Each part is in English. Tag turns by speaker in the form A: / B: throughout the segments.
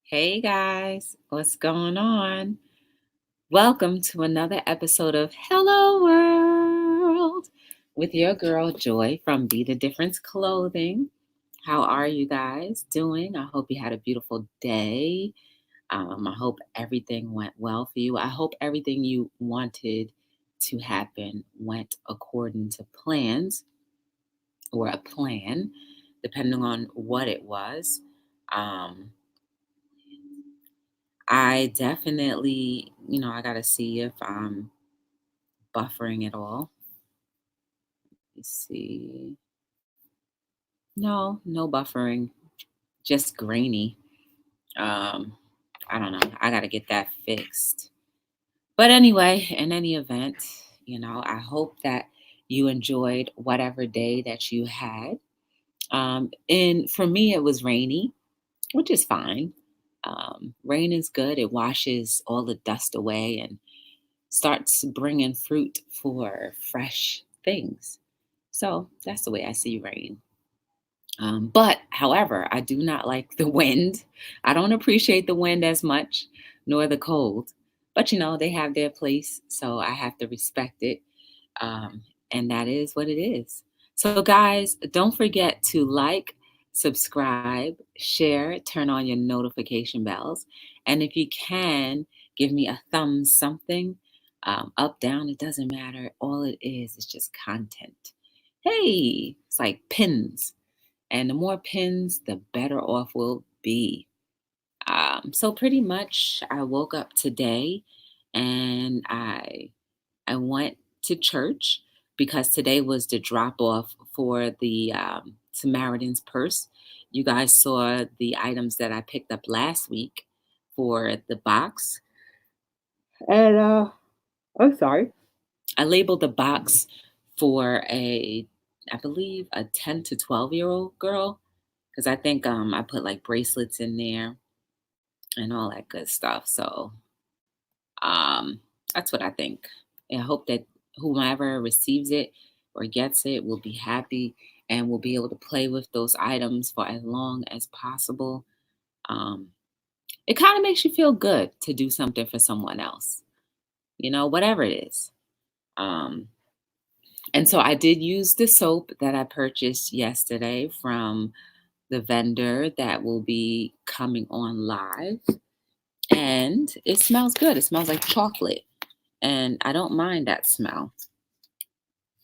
A: Hey guys, what's going on? Welcome to another episode of Hello World with your girl Joy from Be the Difference Clothing. How are you guys doing? I hope you had a beautiful day. I hope everything went well for you. I hope everything you wanted to happen went according to plans or a plan, depending on what it was. Um, I definitely, I got to see if I'm buffering at all. Let's see. No buffering, just grainy. Um, I don't know. I got to get that fixed. But anyway, in any event, I hope that you enjoyed whatever day that you had. And for me, it was rainy, which is fine. Rain is good. It washes all the dust away and starts bringing fruit for fresh things. So that's the way I see rain. But however, I do not like the wind. I don't appreciate the wind as much, nor the cold. But they have their place, so I have to respect it. Um, and that is what it is. So, guys, don't forget to like, subscribe, share, turn on your notification bells. And if you can, give me a thumbs something, up, down, it doesn't matter. All it is just content. Hey, it's like pins. And the more pins, the better off we'll be. So pretty much I woke up today and I went to church because today was the drop off for the Samaritan's Purse. You guys saw the items that I picked up last week for the box. And I'm sorry. I labeled the box for I believe, a 10 to 12-year-old girl because I think I put like bracelets in there and all that good stuff. So um, that's what I think. And I hope that whomever receives it or gets it will be happy and will be able to play with those items for as long as possible. Um, it kind of makes you feel good to do something for someone else, whatever it is. Um, and so I did use the soap that I purchased yesterday from the vendor that will be coming on live. And it smells good. It smells like chocolate. And I don't mind that smell.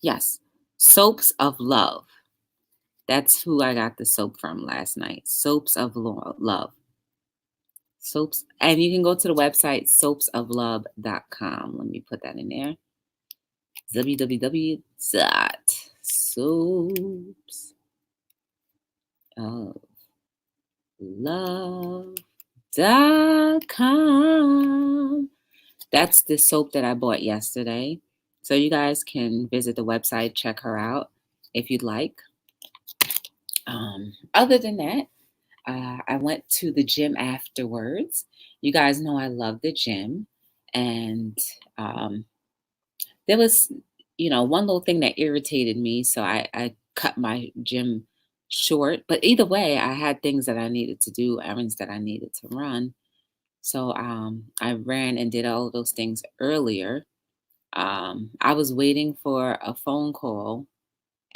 A: Yes, Soaps of Love. That's who I got the soap from last night. Soaps of Love. Soaps. And you can go to the website soapsoflove.com. Let me put that in there. www.soapsoflove.com. That's the soap that I bought yesterday. So you guys can visit the website, check her out if you'd like. Other than that, I went to the gym afterwards. You guys know I love the gym. And there was, one little thing that irritated me. So I cut my gym short. But either way, I had things that I needed to do, errands that I needed to run. So I ran and did all of those things earlier. I was waiting for a phone call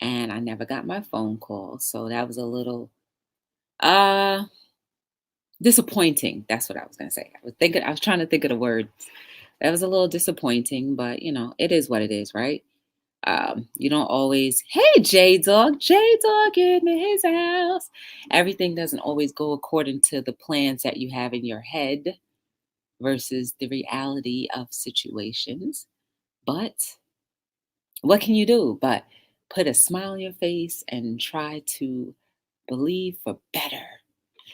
A: and I never got my phone call. So that was a little uh disappointing. That's what I was gonna say. I was trying to think of the word. That was a little disappointing, but it is what it is, right? You don't always, hey J Dog in his house. Everything doesn't always go according to the plans that you have in your head versus the reality of situations. But what can you do but put a smile on your face and try to believe for better?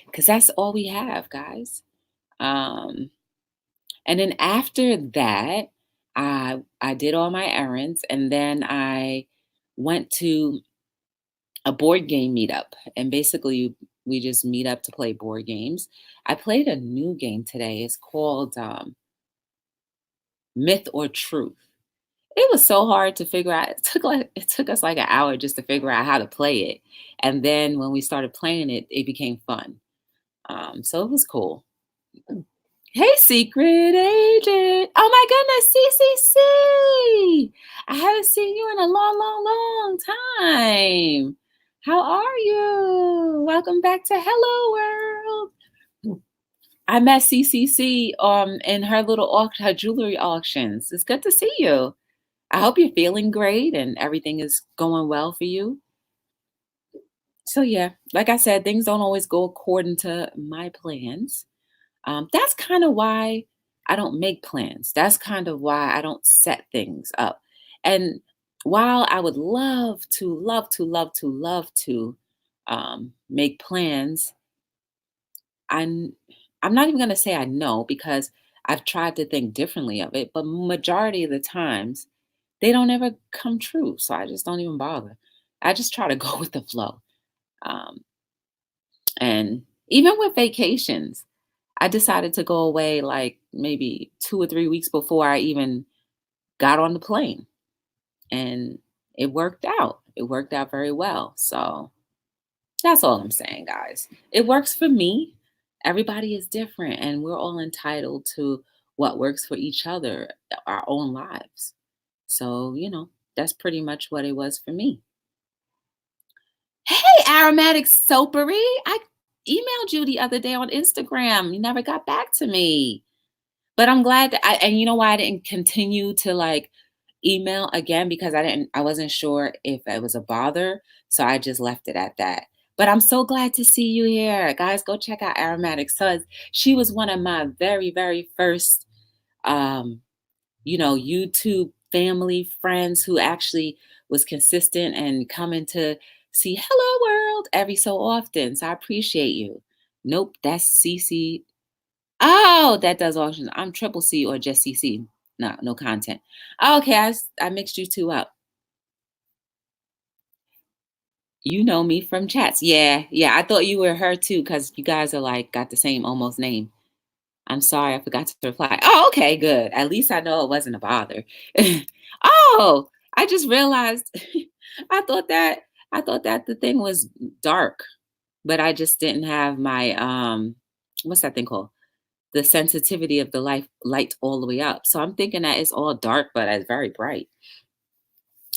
A: Because that's all we have, guys. Um, and then after that, I did all my errands, and then I went to a board game meetup. And basically, we just meet up to play board games. I played a new game today. It's called Myth or Truth. It was so hard to figure out. It took us like an hour just to figure out how to play it. And then when we started playing it, it became fun. So it was cool. Hey, secret agent. Oh my goodness, CCC. I haven't seen you in a long, long, long time. How are you? Welcome back to Hello World. I met CCC in her little her jewelry auctions. It's good to see you. I hope you're feeling great and everything is going well for you. So yeah, like I said, things don't always go according to my plans. That's kind of why I don't make plans. That's kind of why I don't set things up. And while I would love to, love to, love to, love to make plans, I'm I'm not even gonna say I know because I've tried to think differently of it, but majority of the times they don't ever come true. So I just don't even bother. I just try to go with the flow. Um, and even with vacations, I decided to go away like maybe 2 or 3 weeks before I even got on the plane. And it worked out. It worked out very well. So that's all I'm saying, guys. It works for me. Everybody is different, and we're all entitled to what works for each other, our own lives. So, that's pretty much what it was for me. Hey, aromatic soapery. I emailed you the other day on Instagram. You never got back to me. But I'm glad that and you know why I didn't continue to like email again because I wasn't sure if it was a bother. So I just left it at that. But I'm so glad to see you here. Guys, go check out Aromatic Suds. She was one of my very, very first um, YouTube family friends who actually was consistent and coming to see Hello World every so often. So I appreciate you. Nope, that's CC. Oh, that does auctions. I'm triple C or just CC. No, no content. Okay, I mixed you two up. You know me from chats. Yeah, yeah. I thought you were her too, because you guys are like got the same almost name. I'm sorry, I forgot to reply. Oh, okay, good. At least I know it wasn't a bother. Oh, I just realized I thought that I thought that the thing was dark, but I just didn't have my what's that thing called? The sensitivity of the light all the way up. So I'm thinking that it's all dark, but it's very bright.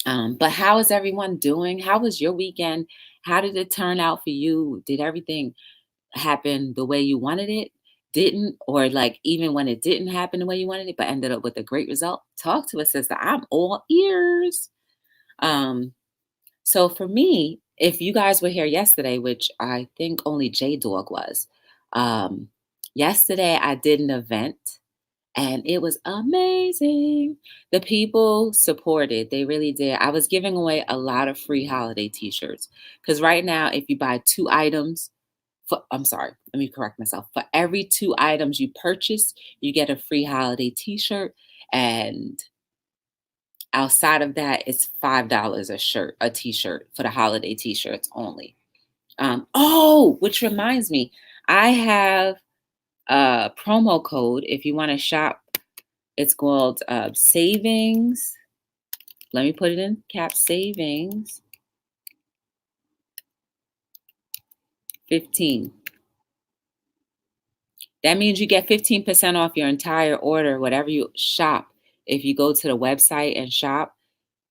A: But how is everyone doing? How was your weekend? How did it turn out for you? Did everything happen the way you wanted it? Didn't, or like even when it didn't happen the way you wanted it, but ended up with a great result? Talk to us, sister. I'm all ears. Um, so for me, if you guys were here yesterday, which I think only J Dog was, um, yesterday I did an event and it was amazing. The people supported, they really did. I was giving away a lot of free holiday t-shirts because right now, if you buy two items, I'm sorry, let me correct myself. For every two items you purchase, you get a free holiday t-shirt. And outside of that, it's $5 a t-shirt for the holiday t-shirts only. Oh, which reminds me, I have a promo code if you want to shop. It's called savings. Let me put it in cap savings 15. That means you get 15% off your entire order, whatever you shop. If you go to the website and shop,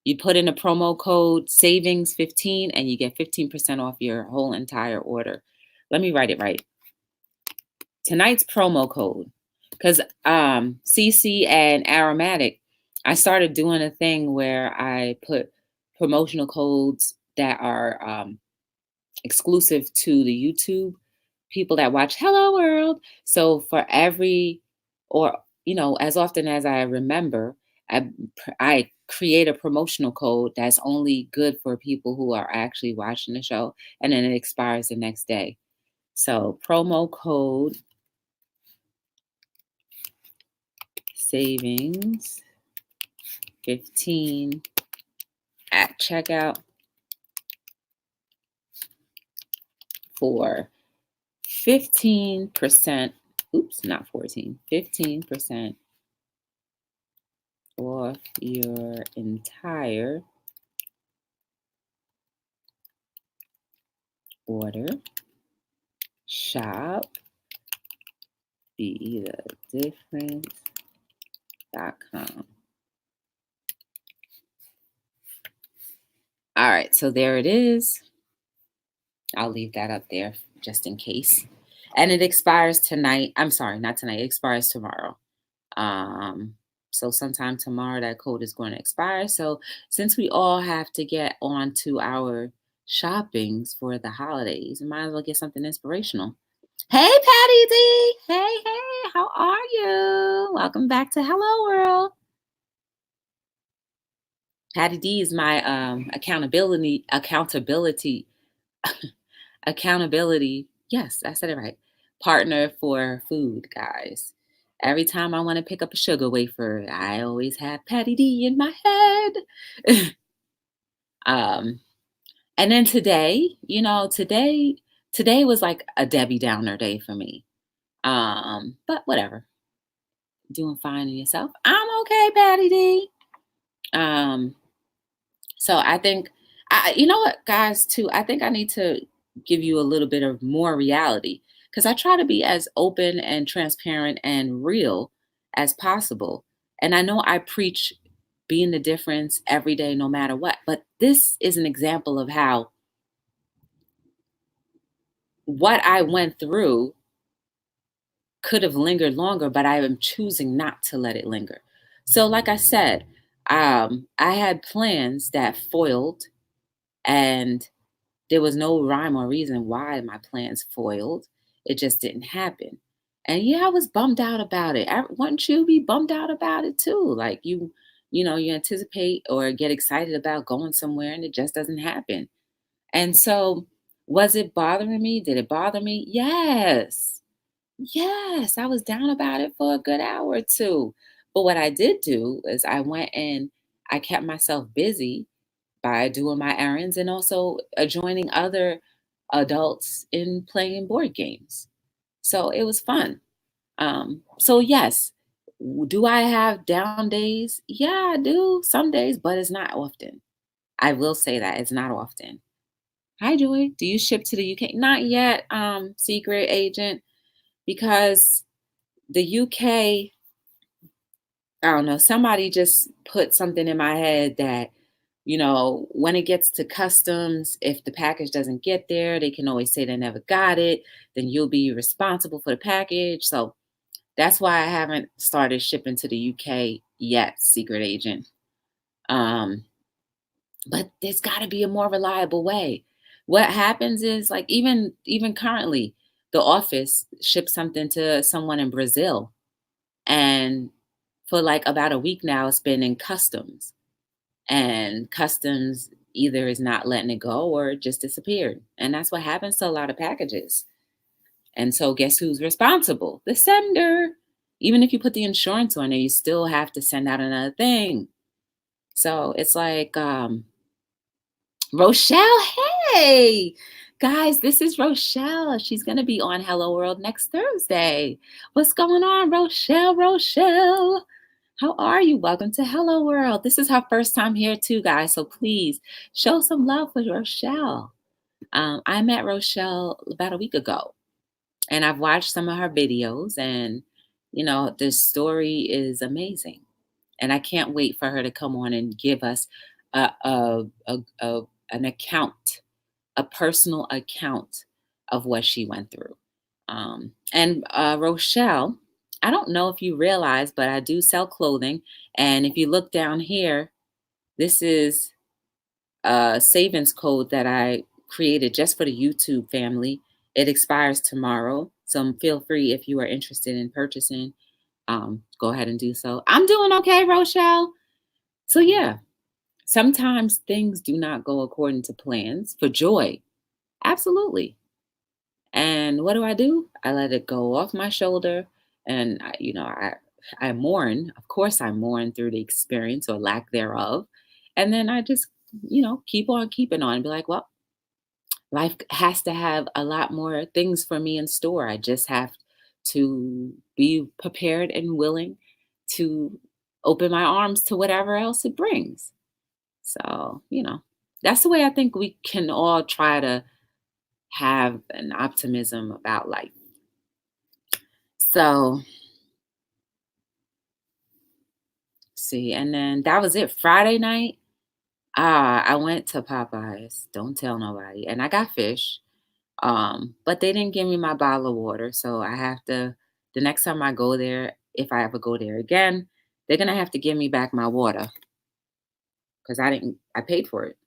A: you put in a promo code savings 15 and you get 15% off your whole entire order. Let me write it right. Tonight's promo code, because CC and Aromatic, I started doing a thing where I put promotional codes that are exclusive to the YouTube people that watch Hello World. So for every, or as often as I remember, I create a promotional code that's only good for people who are actually watching the show, and then it expires the next day. So promo code savings 15 at checkout for 15%. Oops, not 14. 15% off your entire order. Shop btdllc.com. All right, so there it is. I'll leave that up there just in case. And it expires tonight. I'm sorry, not tonight. It expires tomorrow. So sometime tomorrow that code is going to expire. So since we all have to get on to our shoppings for the holidays, we might as well get something inspirational. Hey, Patty D. Hey, how are you? Welcome back to Hello World. Patty D is my accountability. Yes, I said it right. Partner for food, guys. Every time I want to pick up a sugar wafer, I always have Patty D in my head. um, and then today, today was like a Debbie Downer day for me. But whatever. Doing fine in yourself. I'm okay, Patty D. So I think you know what, guys, too, I think I need to give you a little bit of more reality because I try to be as open and transparent and real as possible. And I know I preach being the difference every day, no matter what, but this is an example of how what I went through could have lingered longer, but I am choosing not to let it linger. So, like I said, I had plans that foiled, and there was no rhyme or reason why my plans foiled. It just didn't happen. And yeah, I was bummed out about it. Wouldn't you be bummed out about it too? Like you anticipate or get excited about going somewhere and it just doesn't happen. And so, was it bothering me? Did it bother me? Yes. Yes, I was down about it for a good hour or two. But what I did do is I went and I kept myself busy by doing my errands and also joining other adults in playing board games. So it was fun. So yes, do I have down days? Yeah, I do some days, but it's not often. I will say that it's not often. Hi, Joy. Do you ship to the UK? Not yet, secret agent, because the UK, I don't know, somebody just put something in my head that, when it gets to customs, if the package doesn't get there, they can always say they never got it. Then you'll be responsible for the package. So that's why I haven't started shipping to the UK yet, secret agent. But there's got to be a more reliable way. What happens is, like, even currently, the office ships something to someone in Brazil, and for like about a week now, it's been in customs. And customs either is not letting it go or it just disappeared. And that's what happens to a lot of packages. And so guess who's responsible? The sender. Even if you put the insurance on it, you still have to send out another thing. So it's like, Rochelle, hey, guys, this is Rochelle. She's going to be on Hello World next Thursday. What's going on, Rochelle? How are you? Welcome to Hello World. This is her first time here too, guys. So please show some love for Rochelle. I met Rochelle about a week ago, and I've watched some of her videos, and the story is amazing. And I can't wait for her to come on and give us an account, a personal account of what she went through. And Rochelle, I don't know if you realize, but I do sell clothing. And if you look down here, this is a savings code that I created just for the YouTube family. It expires tomorrow. So feel free, if you are interested in purchasing, go ahead and do so. I'm doing okay, Rochelle. So yeah, sometimes things do not go according to plans for joy. Absolutely. And what do? I let it go off my shoulder, and I mourn. Of course, I mourn through the experience or lack thereof, and then I just keep on keeping on and be like, well, life has to have a lot more things for me in store. I just have to be prepared and willing to open my arms to whatever else it brings. So that's the way I think we can all try to have an optimism about life. So, see, and then that was it. Friday night, I went to Popeyes. Don't tell nobody. And I got fish. But they didn't give me my bottle of water, so I have to the next time I go there, if I ever go there again, they're gonna have to give me back my water because I paid for it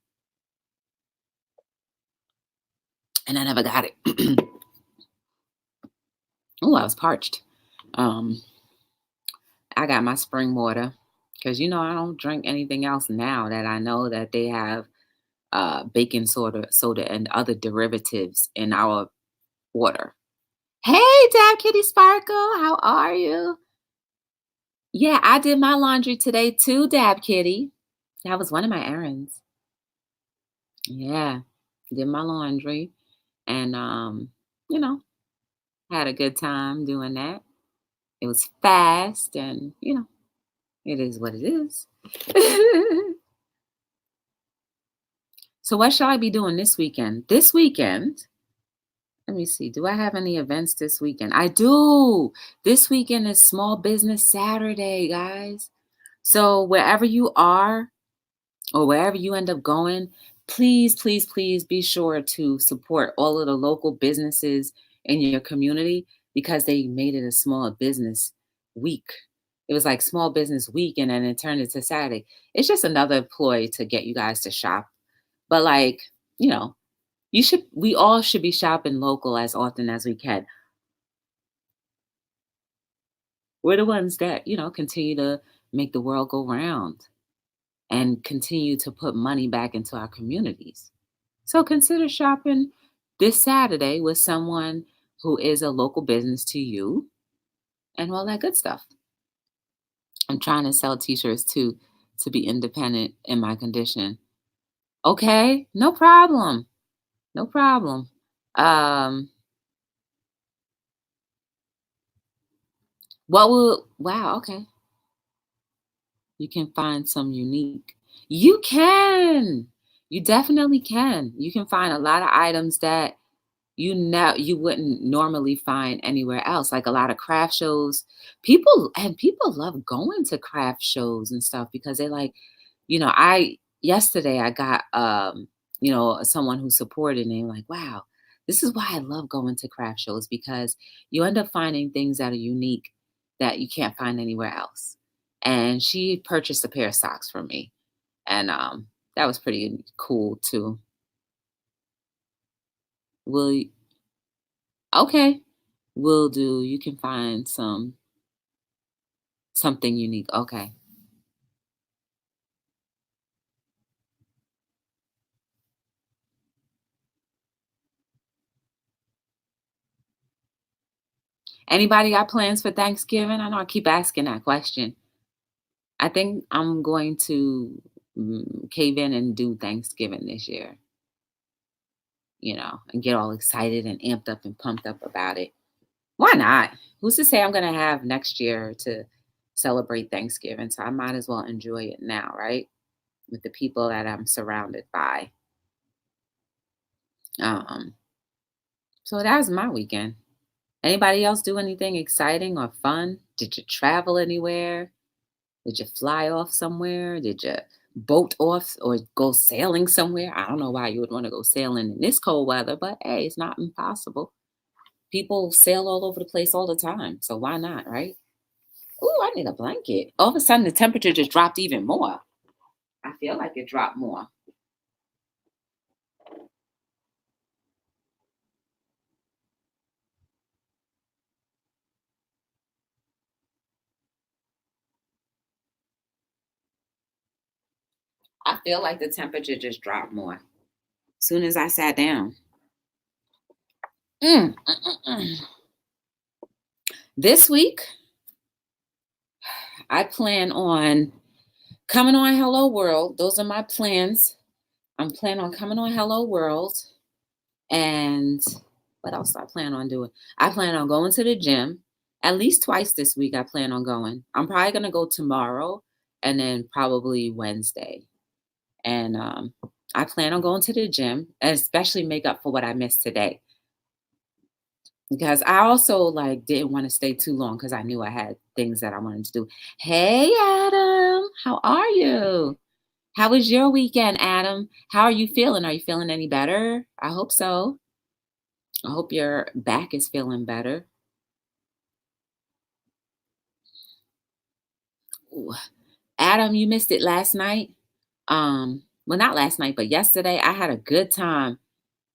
A: and I never got it. Oh, I was parched. Um, I got my spring water because I don't drink anything else now that I know that they have baking soda and other derivatives in our water. Hey, Dab Kitty Sparkle, how are you? Yeah, I did my laundry today too, Dab Kitty. That was one of my errands. Yeah, did my laundry and you know, had a good time doing that. It was fast and it is what it is. So what shall I be doing this weekend? This weekend, let me see. Do I have any events this weekend? I do. This weekend is Small Business Saturday, guys. So wherever you are, or wherever you end up going, please, please, please be sure to support all of the local businesses in your community because they made it a small business week. It was like small business week and then it turned into Saturday. It's just another ploy to get you guys to shop. But like, you know, we all should be shopping local as often as we can. We're the ones that, continue to make the world go round and continue to put money back into our communities. So consider shopping this Saturday with someone who is a local business to you and all that good stuff. I'm trying to sell t-shirts too to be independent in my condition. Okay, no problem. No problem. Um what will wow, okay. You can find some unique. You can. You definitely can. You can find a lot of items that you wouldn't normally find anywhere else, like a lot of craft shows. People love going to craft shows and stuff because they like, I yesterday I got someone who supported and like, wow, this is why I love going to craft shows because you end up finding things that are unique that you can't find anywhere else. And she purchased a pair of socks for me. And that was pretty cool too. Will Okay. Will do. You can find something unique. Okay. Anybody got plans for Thanksgiving? I know I keep asking that question. I think I'm going to cave in and do Thanksgiving this year, and get all excited and amped up and pumped up about it. Why not? Who's to say I'm going to have next year to celebrate Thanksgiving? So I might as well enjoy it now, right? With the people that I'm surrounded by. Um, so that was my weekend. Anybody else do anything exciting or fun? Did you travel anywhere? Did you fly off somewhere? Did you boat off or go sailing somewhere? I don't know why you would want to go sailing in this cold weather, but hey, it's not impossible. People sail all over the place all the time. So why not, right? Ooh, I need a blanket. All of a sudden, the temperature just dropped even more. I feel like it dropped more. I feel like the temperature just dropped more. Soon as I sat down. Mm, mm, mm, mm. This week, I plan on coming on Hello World. Those are my plans. I'm planning on coming on Hello World. And what else do I plan on doing? I plan on going to the gym at least twice this week. I plan on going. I'm probably going to go tomorrow and then probably Wednesday. And I plan on going to the gym, and especially make up for what I missed today. because I also like didn't want to stay too long because I knew I had things that I wanted to do. Hey, Adam, how are you? How was your weekend, Adam? How are you feeling? Are you feeling any better? I hope so. I hope your back is feeling better. Ooh. Adam, you missed it last night. Well, not last night, but yesterday. I had a good time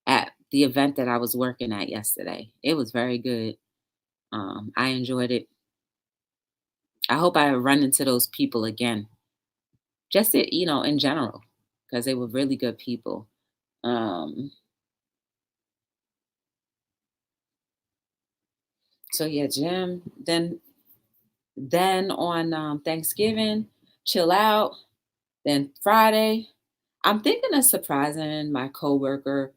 A: at the event that I was working at yesterday. It was very good. I enjoyed it. I hope I run into those people again. Just in general, because they were really good people. Um, so yeah, Jim. Then on Thanksgiving, chill out. Then Friday, I'm thinking of surprising my coworker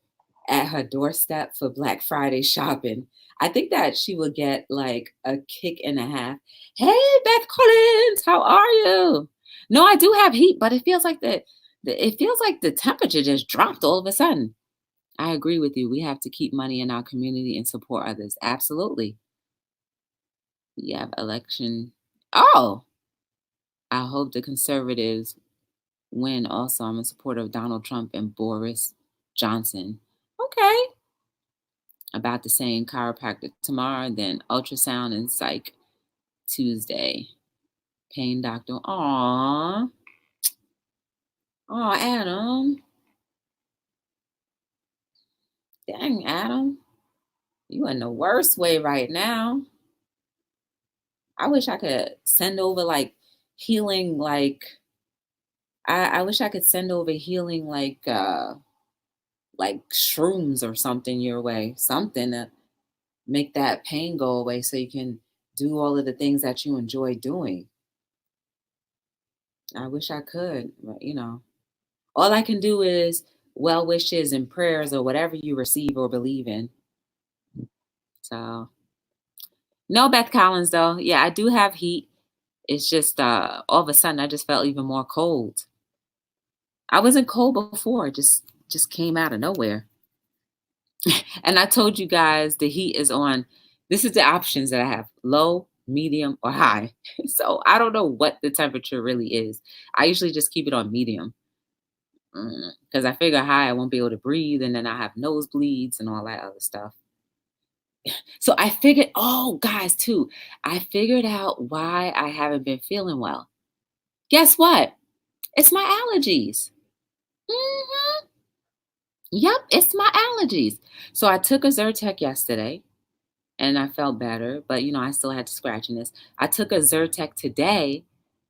A: at her doorstep for Black Friday shopping. I think that she will get like a kick and a half. Hey, Beth Collins, how are you? No, I do have heat, but it feels like the temperature just dropped all of a sudden. I agree with you. We have to keep money in our community and support others. Absolutely. We have election. Oh, I hope the conservatives win. Also, I'm a supporter of Donald Trump and Boris Johnson. Okay. About the same chiropractic tomorrow, then ultrasound and psych Tuesday. Pain doctor. Aw. Aw, Adam. Dang, Adam. You in the worst way right now. I wish I could send over like healing, I wish I could send over healing like shrooms or something your way. Something to make that pain go away so you can do all of the things that you enjoy doing. I wish I could, but all I can do is well wishes and prayers or whatever you receive or believe in. So, no, Beth Collins, though. Yeah, I do have heat. It's just all of a sudden I just felt even more cold. I wasn't cold before, it just came out of nowhere. And I told you guys the heat is on. This is the options that I have: low, medium, or high. So I don't know what the temperature really is. I usually just keep it on medium because I figure high I won't be able to breathe, and then I have nosebleeds and all that other stuff. So I figured, oh, guys, too, I figured out why I haven't been feeling well. Guess what? It's my allergies. hmm Yep, it's my allergies. So I took a Zyrtec yesterday and I felt better, but I still had scratchiness. I took a Zyrtec today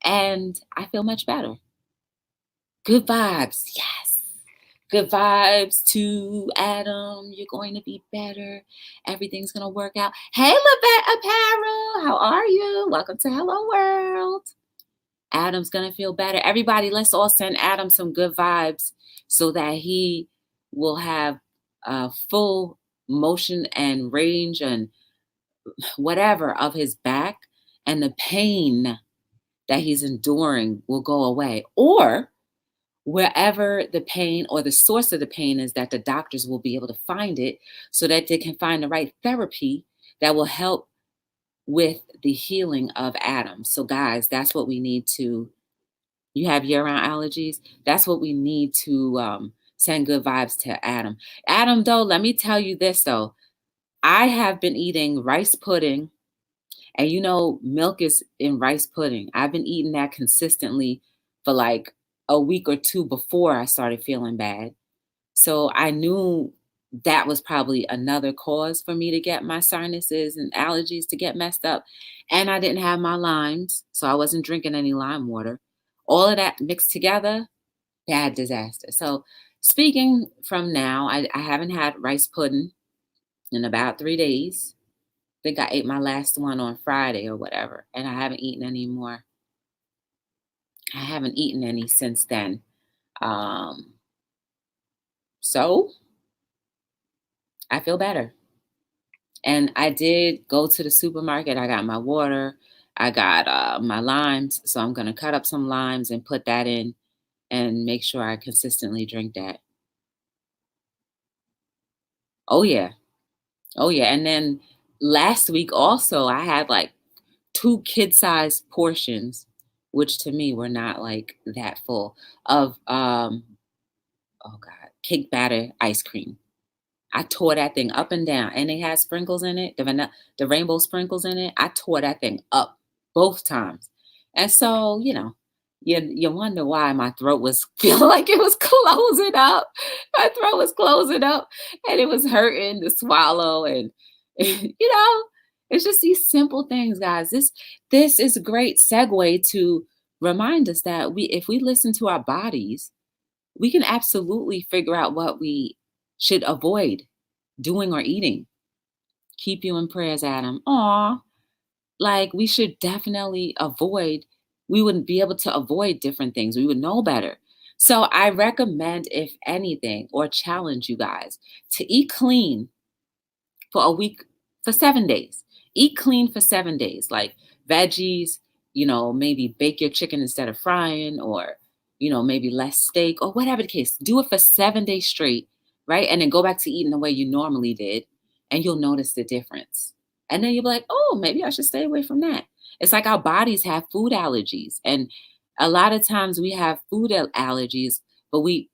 A: and I feel much better. Good vibes. Yes. Good vibes to Adam. You're going to be better. Everything's going to work out. Hey, Levette Apparel. How are you? Welcome to Hello World. Adam's going to feel better. Everybody, let's all send Adam some good vibes so that he will have full motion and range and whatever of his back, and the pain that he's enduring will go away. Or wherever the pain or the source of the pain is, that the doctors will be able to find it so that they can find the right therapy that will help with the healing of Adam. So, guys, that's what we need to. You have year round allergies. That's what we need to send good vibes to Adam. Adam, though, let me tell you this, though. I have been eating rice pudding. And milk is in rice pudding. I've been eating that consistently for like a week or two before I started feeling bad. So I knew that was probably another cause for me to get my sinuses and allergies to get messed up. And I didn't have my limes, so I wasn't drinking any lime water. All of that mixed together, bad disaster. So speaking from now, I haven't had rice pudding in about 3 days. Think I ate my last one on Friday or whatever, and I haven't eaten any more. I haven't eaten any since then. Um, so I feel better. And I did go to the supermarket. I got my water. I got my limes. So I'm going to cut up some limes and put that in and make sure I consistently drink that. Oh, yeah. Oh, yeah. And then last week also, I had like 2 kid-sized portions, which to me were not like that full of, oh God, cake batter ice cream. I tore that thing up and down, and it had sprinkles in it, the rainbow sprinkles in it. I tore that thing up both times, and so you wonder why my throat was feeling like it was closing up. My throat was closing up, and it was hurting to swallow, and it's just these simple things, guys. This is a great segue to remind us that if we listen to our bodies, we can absolutely figure out what we should avoid doing or eating. Keep you in prayers, Adam. Aw, like we should definitely avoid, we wouldn't be able to avoid different things. We would know better. So I recommend, if anything, or challenge you guys to eat clean for a week, for 7 days. Eat clean for 7 days, like veggies, maybe bake your chicken instead of frying, or, maybe less steak, or whatever the case. Do it for 7 days straight, right? And then go back to eating the way you normally did, and you'll notice the difference. And then you'll be like, oh, maybe I should stay away from that. It's like our bodies have food allergies. And a lot of times we have food allergies, but we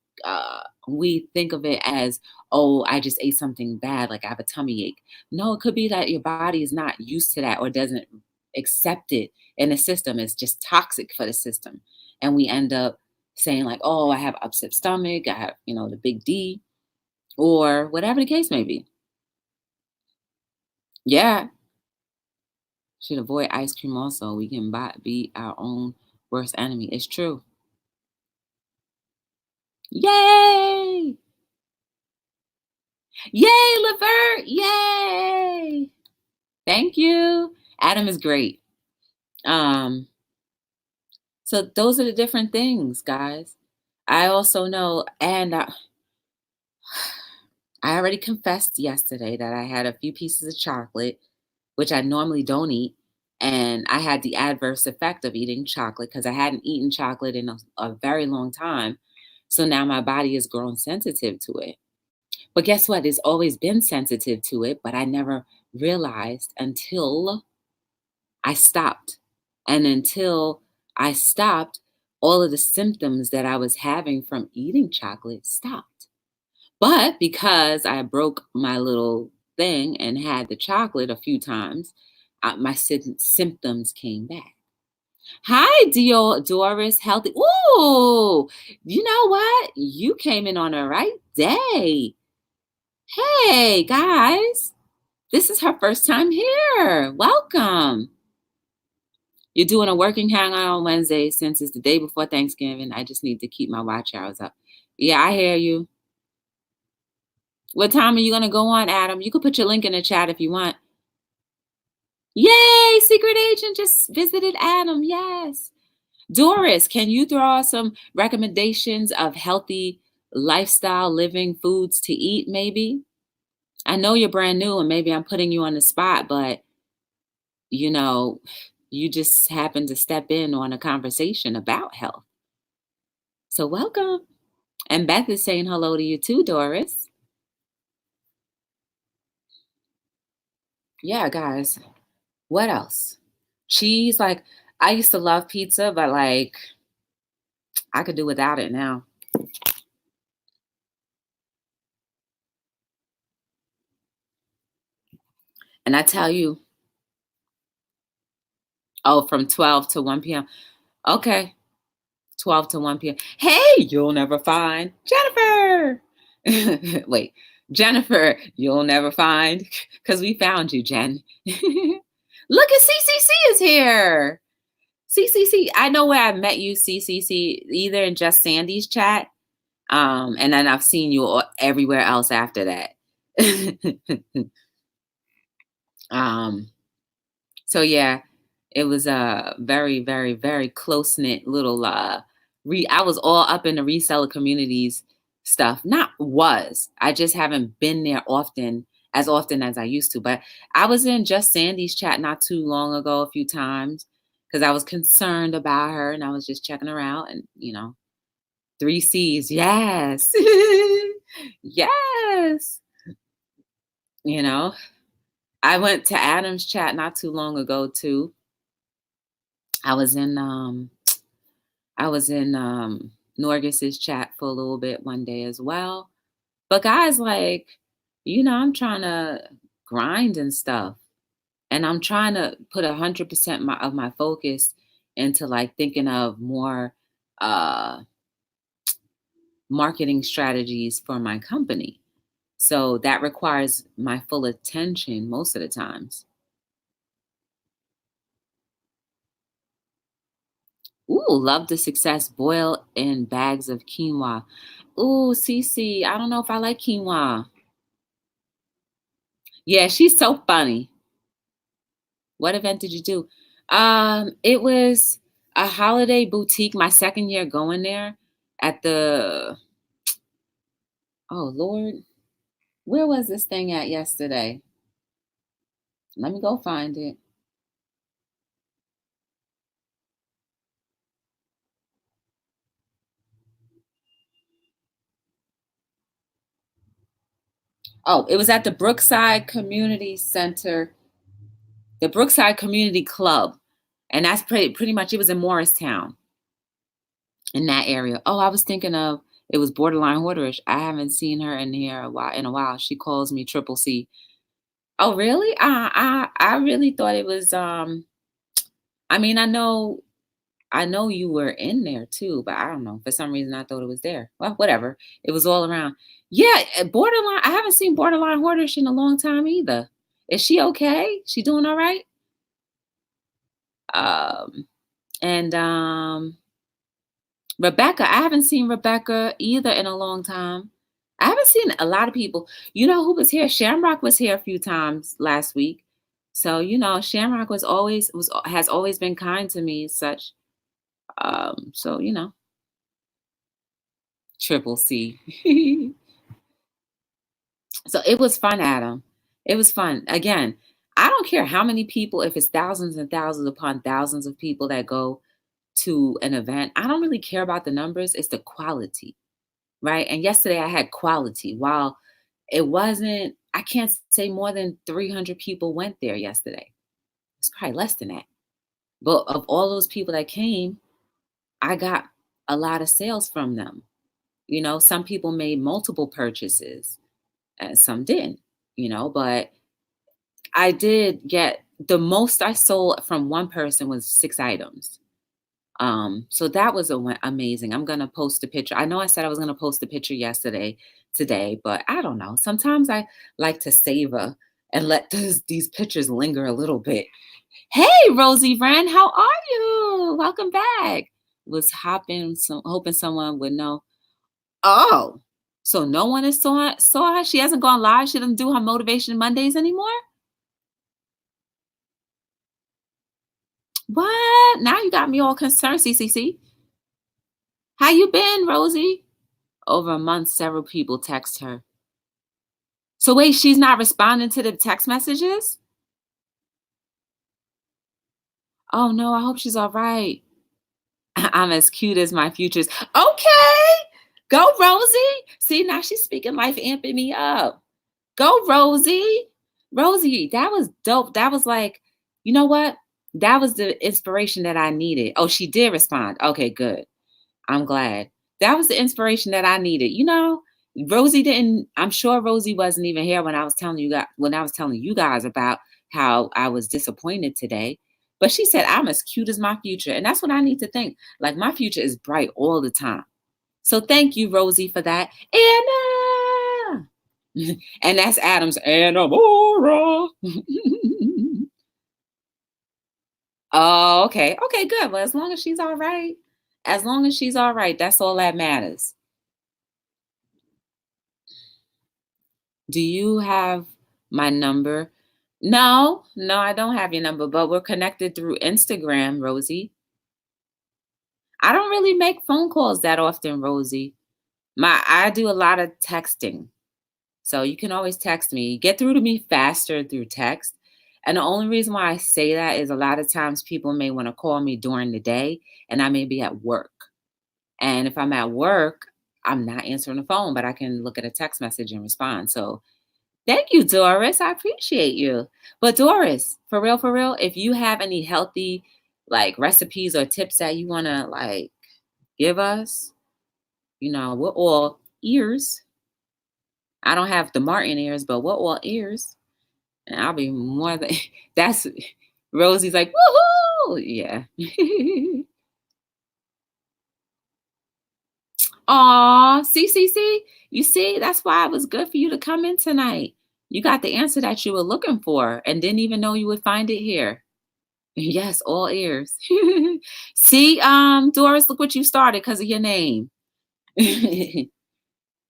A: think of it as, oh, I just ate something bad, like I have a tummy ache. No, it could be that your body is not used to that or doesn't accept it in the system. It's just toxic for the system. And we end up saying like, oh, I have upset stomach, I have, the big D, or whatever the case may be. Yeah. Should avoid ice cream also. We can be our own worst enemy. It's true. Yay! Yay, Levert! Yay! Thank you. Adam is great. So those are the different things, guys. I also know, and I already confessed yesterday that I had a few pieces of chocolate, which I normally don't eat. And I had the adverse effect of eating chocolate because I hadn't eaten chocolate in a very long time. So now my body has grown sensitive to it. But guess what? It's always been sensitive to it, but I never realized until I stopped. And until I stopped, all of the symptoms that I was having from eating chocolate stopped. But because I broke my little thing and had the chocolate a few times, my symptoms came back. Hi, Doris, healthy. Ooh, you know what? You came in on the right day. Hey, guys, this is her first time here. Welcome. You're doing a working hangout on Wednesday since it's the day before Thanksgiving. I just need to keep my watch hours up. Yeah, I hear you. What time are you going to go on, Adam? You can put your link in the chat if you want. Yay, secret agent just visited Adam. Yes. Doris, can you throw out some recommendations of healthy lifestyle living foods to eat, maybe? I know you're brand new and maybe I'm putting you on the spot, but you just happened to step in on a conversation about health. So welcome. And Beth is saying hello to you too, Doris. Yeah, guys. What else? Cheese. Like, I used to love pizza, but like, I could do without it now. And I tell you, oh, from 12 to 1 p.m. Okay. 12 to 1 p.m. Hey, you'll never find Jennifer. Wait, Jennifer, you'll never find, because we found you, Jen. Look at CCC is here. CCC, I know where I met you, CCC, either in Just Sandy's chat, and then I've seen you everywhere else after that. So yeah, it was a very, very, very close-knit little I was all up in the reseller communities stuff. I just haven't been there as often as I used to. But I was in Just Sandy's chat not too long ago, a few times, because I was concerned about her and I was just checking her out, and 3Cs, yes. Yes. I went to Adam's chat not too long ago too. I was in Norgis's chat for a little bit one day as well. But guys, like, I'm trying to grind and stuff. And I'm trying to put 100% of my focus into like thinking of more uh marketing strategies for my company. So that requires my full attention most of the times. Ooh, love the success. Boil in bags of quinoa. Ooh, Cece, I don't know if I like quinoa. Yeah, she's so funny. What event did you do? It was a holiday boutique, my second year going there at the, oh Lord, where was this thing at yesterday? Let me go find it. Oh, it was at the Brookside Community Center, the Brookside Community Club. And that's pretty much, it was in Morristown, in that area. Oh, I was thinking of, it was Borderline Hoarderish. I haven't seen her in here in a while. She calls me Triple C. Oh, really? I really thought it was I mean, I know you were in there too, but I don't know. For some reason I thought it was there. Well, whatever. It was all around. Yeah, Borderline. I haven't seen Borderline Hoarderish in a long time either. Is she okay? She doing all right? And Rebecca, I haven't seen Rebecca either in a long time. I haven't seen a lot of people. You know who was here? Shamrock was here a few times last week. So, Shamrock has always been kind to me as such. So, Triple C. So it was fun, Adam. It was fun. Again, I don't care how many people, if it's thousands and thousands upon thousands of people that go to an event, I don't really care about the numbers. It's the quality, right? And yesterday I had quality. While it wasn't, I can't say more than 300 people went there yesterday. It's probably less than that. But of all those people that came, I got a lot of sales from them. Some people made multiple purchases and some didn't, but I did get, the most I sold from one person was 6 items. So that was amazing. I'm gonna post a picture. I know I said I was gonna post a picture today, but I don't know. Sometimes I like to savor and let these pictures linger a little bit. Hey, Rosie Wren, how are you? Welcome back. Was hoping someone would know. Oh, so no one is saw her. She hasn't gone live. She doesn't do her Motivation Mondays anymore. What? Now you got me all concerned, CCC. How you been, Rosie? Over a month, several people text her. So wait, she's not responding to the text messages? Oh no, I hope she's all right. I'm as cute as my futures. Okay, go Rosie. See, now she's speaking life, amping me up. Go Rosie. Rosie, that was dope. That was like, you know what? That was the inspiration that I needed. Oh, she did respond. Okay, good. I'm glad. That was the inspiration that I needed. Rosie didn't, I'm sure Rosie wasn't even here when I was telling you guys about how I was disappointed today. But she said, I'm as cute as my future. And that's what I need to think. Like, my future is bright all the time. So thank you, Rosie, for that. Anna. And that's Adam's Anna Mora. Oh, okay. Okay, good. Well, as long as she's all right. As long as she's all right, that's all that matters. Do you have my number? No, I don't have your number, but we're connected through Instagram, Rosie. I don't really make phone calls that often, Rosie. I do a lot of texting. So you can always text me. Get through to me faster through text. And the only reason why I say that is a lot of times people may want to call me during the day and I may be at work. And if I'm at work, I'm not answering the phone, but I can look at a text message and respond. So Thank you, Doris. I appreciate you. But Doris, for real, if you have any healthy like recipes or tips that you want to like give us, we're all ears. I don't have the Martin ears, but we're all ears. And I'll be more than that's Rosie's like, woohoo! Yeah. Aw, see, you see, that's why it was good for you to come in tonight. You got the answer that you were looking for and didn't even know you would find it here. Yes, all ears. See, Doris, look what you started because of your name.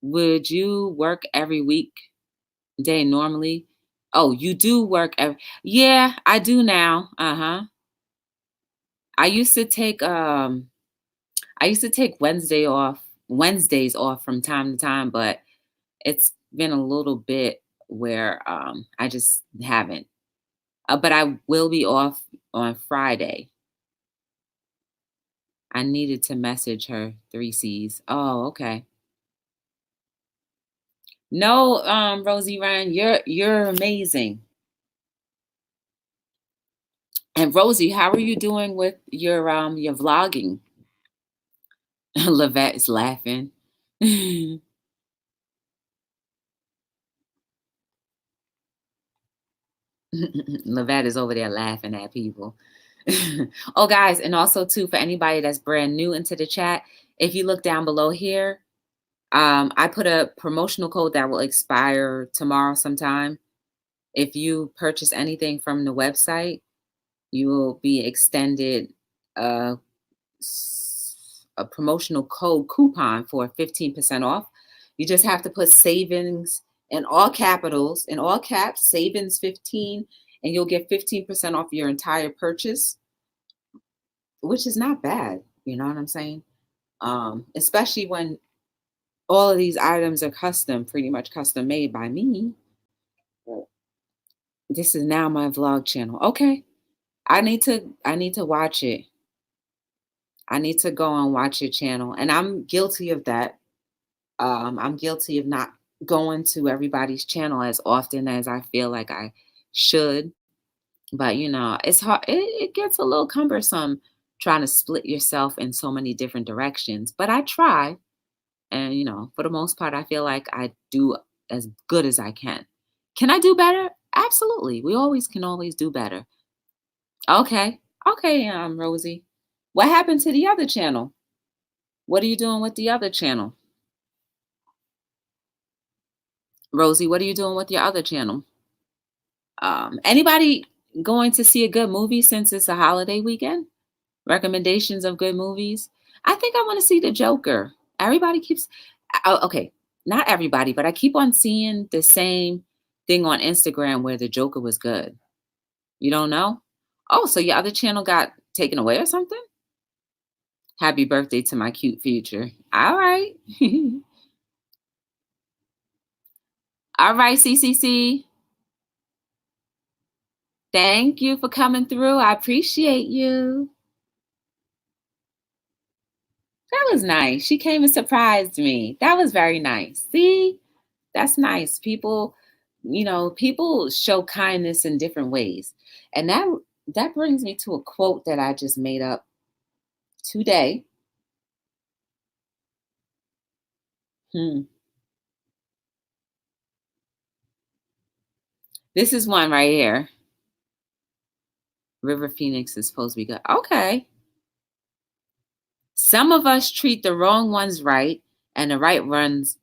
A: Would you work every week day normally? Oh, you do work every, yeah, I do now. Uh-huh. I used to take Wednesdays off from time to time, but it's been a little bit where I just haven't. But I will be off on Friday. I needed to message her 3Cs. Oh, okay. No, Rosie Ryan, you're amazing. And Rosie, how are you doing with your vlogging? Lavette is laughing. Lavette is over there laughing at people. Oh, guys, and also too for anybody that's brand new into the chat, if you look down below here, I put a promotional code that will expire tomorrow sometime. If you purchase anything from the website, you will be extended a promotional code coupon for 15% off. You just have to put savings in all capitals, in all caps, savings 15, and you'll get 15% off your entire purchase, which is not bad. You know what I'm saying? Especially when all of these items are pretty much custom made by me. This is now my vlog channel. Okay. I need to watch it. I need to go and watch your channel. And I'm guilty of that. I'm guilty of not going to everybody's channel as often as I feel like I should. But it's hard. It gets a little cumbersome trying to split yourself in so many different directions. But I try. And for the most part, I feel like I do as good as I can. Can I do better? Absolutely. Can always do better. Okay. Okay, Rosie. What happened to the other channel? What are you doing with the other channel? Rosie, what are you doing with your other channel? Anybody going to see a good movie since it's a holiday weekend? Recommendations of good movies? I think I want to see The Joker. Everybody keeps, okay, not everybody, but I keep on seeing the same thing on Instagram where The Joker was good. You don't know? Oh, so your other channel got taken away or something? Happy birthday to my cute future. All right. All right, CCC. Thank you for coming through. I appreciate you. That was nice. She came and surprised me. That was very nice. See, that's nice. People show kindness in different ways. And that brings me to a quote that I just made up today. This is one right here. River Phoenix is supposed to be good. Okay. Some of us treat the wrong ones right and the right ones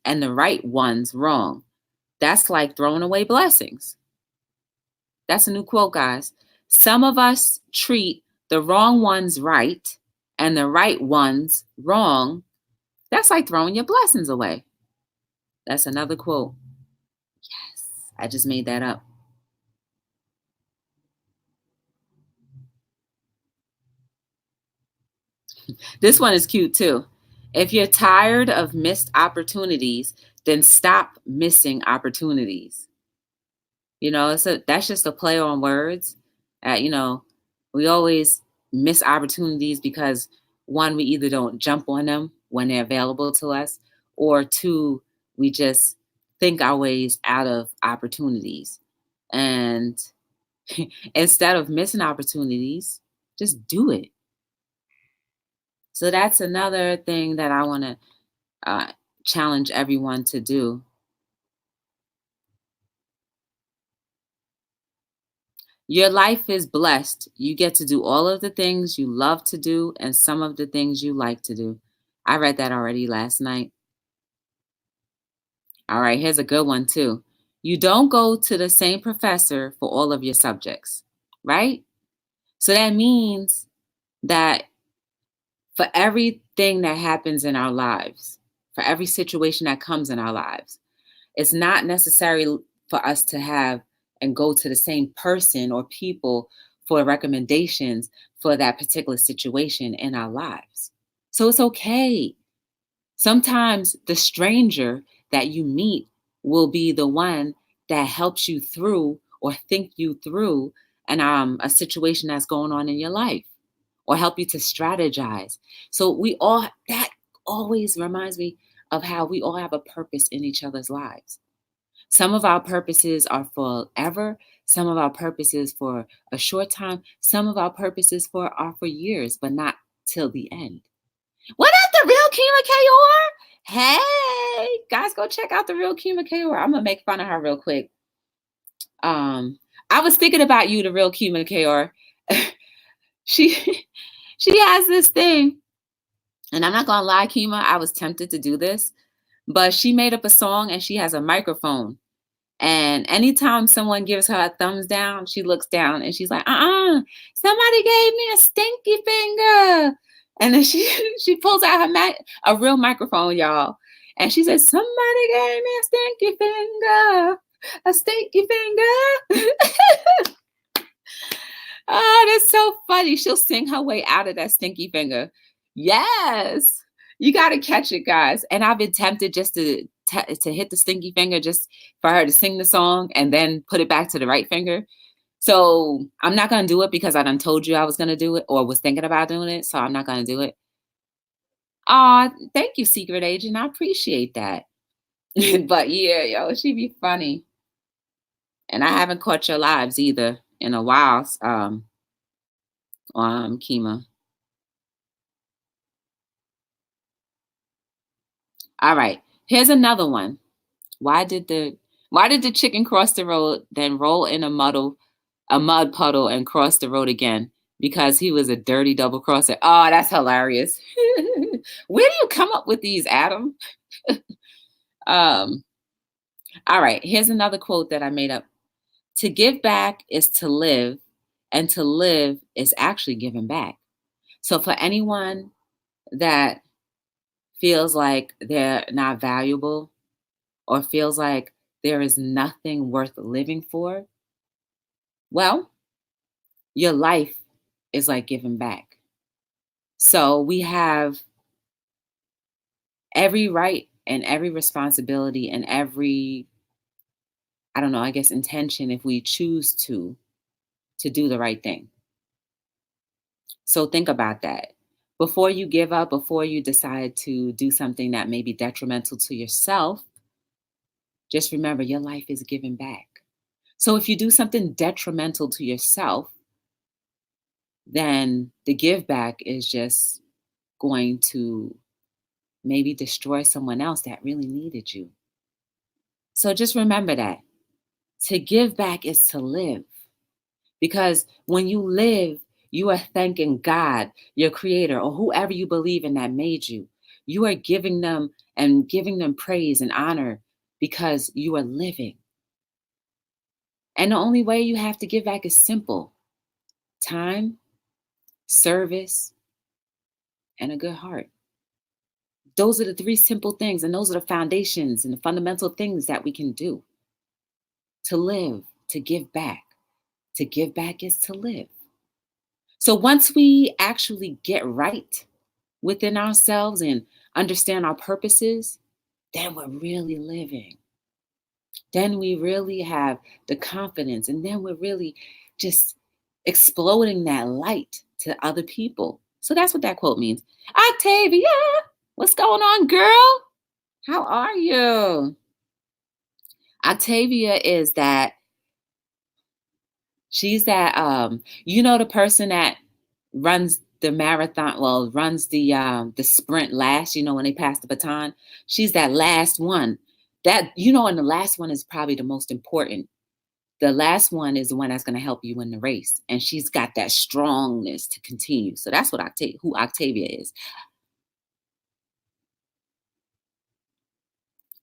A: wrong. That's like throwing away blessings. That's a new quote, guys. Some of us treat the wrong ones right and the right ones wrong. That's like throwing your blessings away. That's another quote. Yes, I just made that up. This one is cute too. If you're tired of missed opportunities, then stop missing opportunities. That's just a play on words. We always miss opportunities because one, we either don't jump on them when they're available to us, or two, we just think our ways out of opportunities. And instead of missing opportunities, just do it. So that's another thing that I want to uh, challenge everyone to do. Your life is blessed. You get to do all of the things you love to do and some of the things you like to do. I read that already last night. All right, here's a good one too. You don't go to the same professor for all of your subjects, right? So that means that for everything that happens in our lives, for every situation that comes in our lives, it's not necessary for us to have and go to the same person or people for recommendations for that particular situation in our lives. So it's okay. Sometimes the stranger that you meet will be the one that helps you through or think you through a situation that's going on in your life or help you to strategize. So that always reminds me of how we all have a purpose in each other's lives. Some of our purposes are forever. Some of our purposes for a short time. Some of our purposes are for years, but not till the end. What up, the real Kima Kayor? Hey, guys, go check out the real Kima Kayor. I'm gonna make fun of her real quick. I was thinking about you, the real Kima Kayor. she she has this thing, and I'm not gonna lie, Kima, I was tempted to do this, but she made up a song and she has a microphone. And anytime someone gives her a thumbs down, she looks down and she's like, somebody gave me a stinky finger. And then she pulls out a real microphone, y'all. And she says, somebody gave me a stinky finger. A stinky finger. Oh, that's so funny. She'll sing her way out of that stinky finger. Yes. You got to catch it, guys. And I've been tempted just to hit the stinky finger just for her to sing the song and then put it back to the right finger. So I'm not going to do it because I done told you I was going to do it or was thinking about doing it. So I'm not going to do it. Thank you, secret agent. I appreciate that. But yeah, yo, she'd be funny. And I haven't caught your lives either in a while, Kima. All right. Here's another one. Why did the chicken cross the road, then roll in a mud puddle and cross the road again? Because he was a dirty double crosser. Oh, that's hilarious. Where do you come up with these, Adam? All right, here's another quote that I made up. To give back is to live, and to live is actually giving back. So for anyone that feels like they're not valuable or feels like there is nothing worth living for, well, your life is like giving back. So we have every right and every responsibility and every, I don't know, I guess intention if we choose to do the right thing. So think about that. Before you give up, before you decide to do something that may be detrimental to yourself, just remember your life is giving back. So if you do something detrimental to yourself, then the give back is just going to maybe destroy someone else that really needed you. So just remember that. To give back is to live. Because when you live, you are thanking God, your creator, or whoever you believe in that made you. You are giving them praise and honor because you are living. And the only way you have to give back is simple: time, service, and a good heart. Those are the three simple things, and those are the foundations and the fundamental things that we can do to live, to give back. To give back is to live. So once we actually get right within ourselves and understand our purposes, then we're really living. Then we really have the confidence, and then we're really just exploding that light to other people. So that's what that quote means. Octavia, what's going on, girl? How are you? Octavia is that she's that you know, the person that runs the marathon, well, runs the sprint last, you know, when they pass the baton. She's that last one. That, you know, and the last one is probably the most important. The last one is the one that's going to help you win the race. And she's got that strongness to continue. So that's what who Octavia is.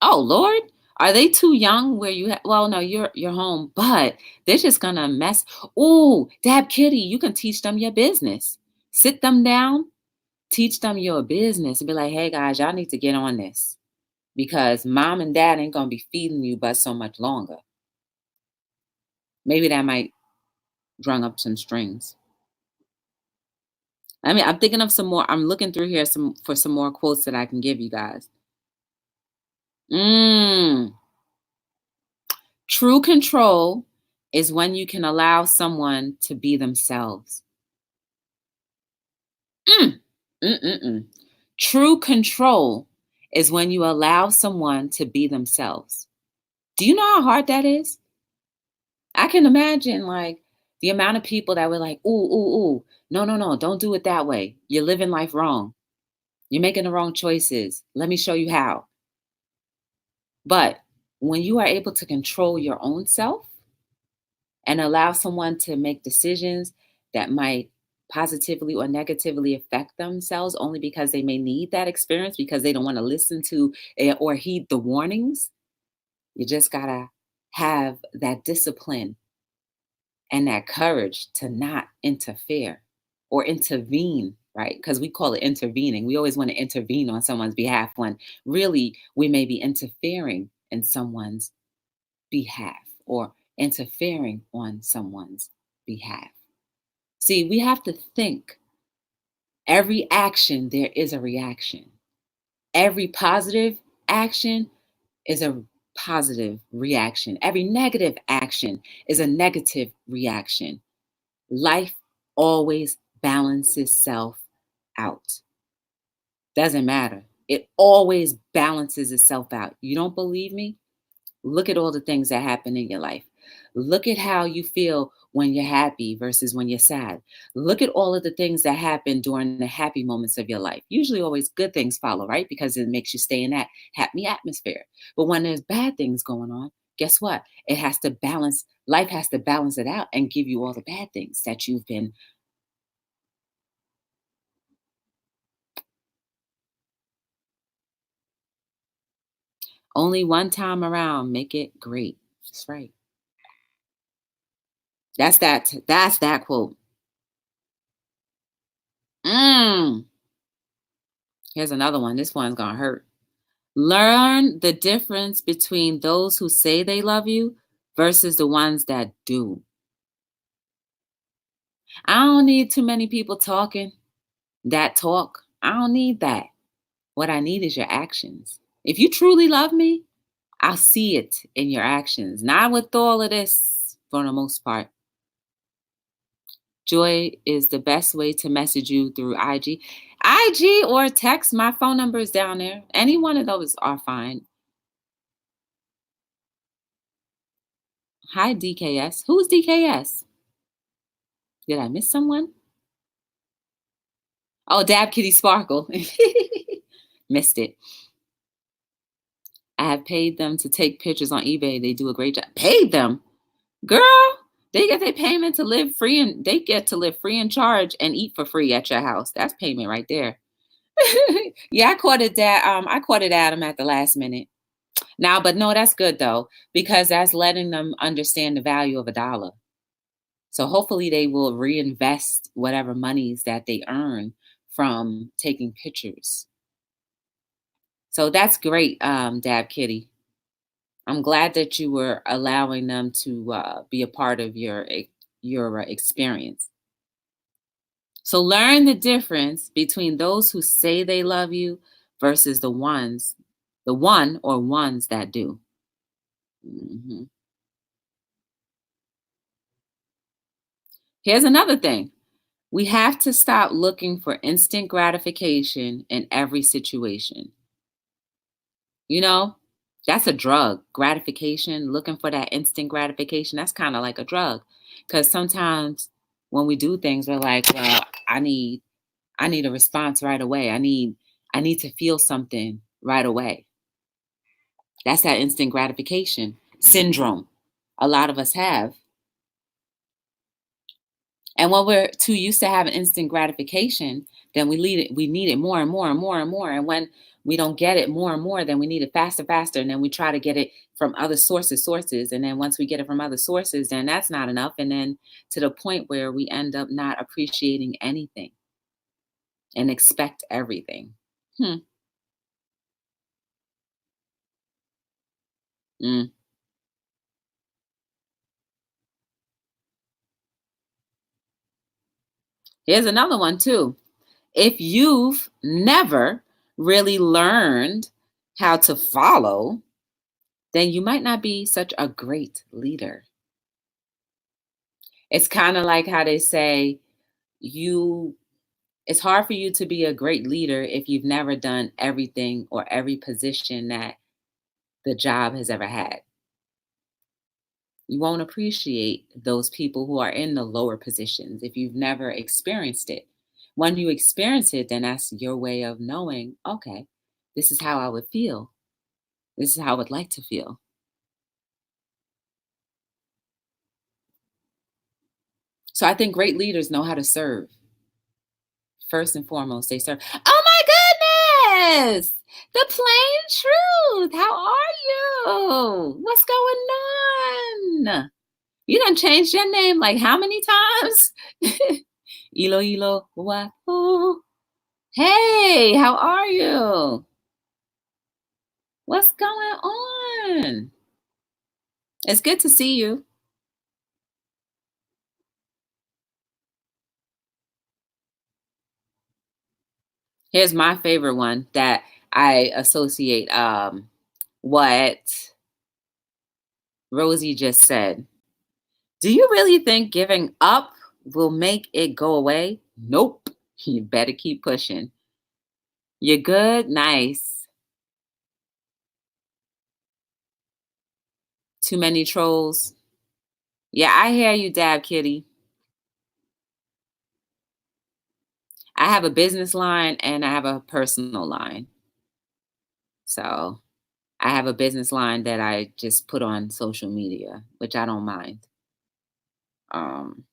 A: Oh Lord, are they too young where you well, no, you're home, but they're just gonna mess. Ooh, Dab Kitty, you can teach them your business. Sit them down, teach them your business, and be like, hey guys, y'all need to get on this because mom and dad ain't gonna be feeding you but so much longer. Maybe that might drum up some strings. I mean, I'm thinking of some more. I'm looking through here some more quotes that I can give you guys. Mm. True control is when you can allow someone to be themselves. Mm. Mm-mm-mm. True control is when you allow someone to be themselves. Do you know how hard that is? I can imagine like the amount of people that were like, ooh, ooh, ooh, no, no, no, don't do it that way. You're living life wrong. You're making the wrong choices. Let me show you how. But when you are able to control your own self and allow someone to make decisions that might positively or negatively affect themselves only because they may need that experience because they don't want to listen to or heed the warnings, you just got to have that discipline and that courage to not interfere or intervene, right? Because we call it intervening. We always want to intervene on someone's behalf when really we may be interfering in someone's behalf or interfering on someone's behalf. See, we have to think every action, there is a reaction. Every positive action is a positive reaction. Every negative action is a negative reaction. Life always balances itself out. Doesn't matter. It always balances itself out. You don't believe me? Look at all the things that happen in your life. Look at how you feel when you're happy versus when you're sad. Look at all of the things that happen during the happy moments of your life. Usually, always good things follow, right? Because it makes you stay in that happy atmosphere. But when there's bad things going on, guess what? It has to balance, life has to balance it out and give you all the bad things that you've been. Only one time around, make it great. That's right. That's that quote. Mm. Here's another one. This one's gonna hurt. Learn the difference between those who say they love you versus the ones that do. I don't need too many people talking that talk. I don't need that. What I need is your actions. If you truly love me, I'll see it in your actions. Not with all of this for the most part. Joy is the best way to message you through IG. IG or text. My phone number is down there. Any one of those are fine. Hi, DKS. Who's DKS? Did I miss someone? Oh, Dab Kitty Sparkle. Missed it. I have paid them to take pictures on eBay. They do a great job. Paid them? Girl, they get their payment to live free and they get to live free in charge and eat for free at your house. That's payment right there. Yeah, I caught it Adam at the last minute. Now, but no, that's good though, because that's letting them understand the value of a dollar. So hopefully they will reinvest whatever monies that they earn from taking pictures. So that's great, Dab Kitty. I'm glad that you were allowing them to be a part of your experience. So learn the difference between those who say they love you versus the one or ones that do. Mhm. Here's another thing. We have to stop looking for instant gratification in every situation. You know, That's a drug. Gratification, looking for that instant gratification, that's kind of like a drug. Because sometimes when we do things, we're like, well, I need a response right away. I need to feel something right away. That's that instant gratification syndrome a lot of us have. And when we're too used to having instant gratification, then we need it more and more and more and more. And when we don't get it more and more, then we need it faster, faster. And then we try to get it from other sources. And then once we get it from other sources, then that's not enough. And then to the point where we end up not appreciating anything and expect everything. Hmm. Mm. Here's another one too. If you've never really learned how to follow, then you might not be such a great leader. It's kind of like how they say you it's hard for you to be a great leader if you've never done everything or every position that the job has ever had. You won't appreciate those people who are in the lower positions if you've never experienced it. When you experience it, then that's your way of knowing, okay, this is how I would feel. This is how I would like to feel. So I think great leaders know how to serve. First and foremost, they serve. Oh my goodness! The plain truth. How are you? What's going on? You done changed your name like how many times? Ilo Ilo Wahoo. Hey, how are you? What's going on? It's good to see you. Here's my favorite one that I associate what Rosie just said. Do you really think giving up will make it go away? Nope. You better keep pushing. You're good? Nice. Too many trolls? Yeah, I hear you, Dab Kitty. I have a business line and I have a personal line. So I have a business line that I just put on social media, which I don't mind.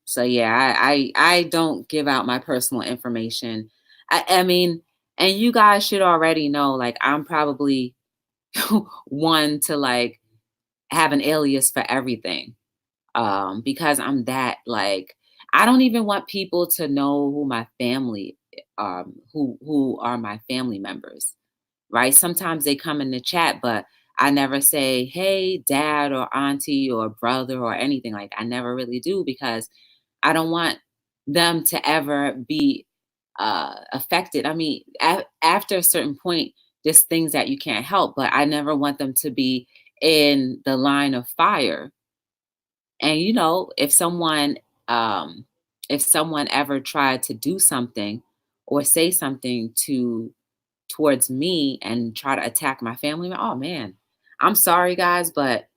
A: So yeah, I don't give out my personal information. I mean, and you guys should already know, like I'm probably one to like have an alias for everything. Because I'm that like I don't even want people to know who my family who are my family members, right? Sometimes they come in the chat, but I never say, hey, dad or auntie or brother or anything like that. I never really do because I don't want them to ever be affected. I mean, after a certain point, there's things that you can't help, but I never want them to be in the line of fire. And you know, um, if someone ever tried to do something or say something towards me and try to attack my family, oh man, I'm sorry guys, but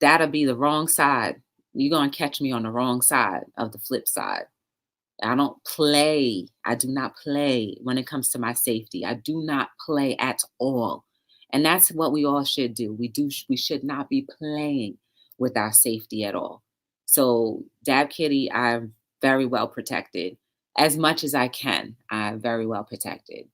A: that'll be the wrong side. You're gonna catch me on the wrong side of the flip side. I don't play. I do not play when it comes to my safety. I do not play at all. And that's what we all should do. We should not be playing with our safety at all. So, Dab Kitty, I'm very well protected. As much as I can, I'm very well protected.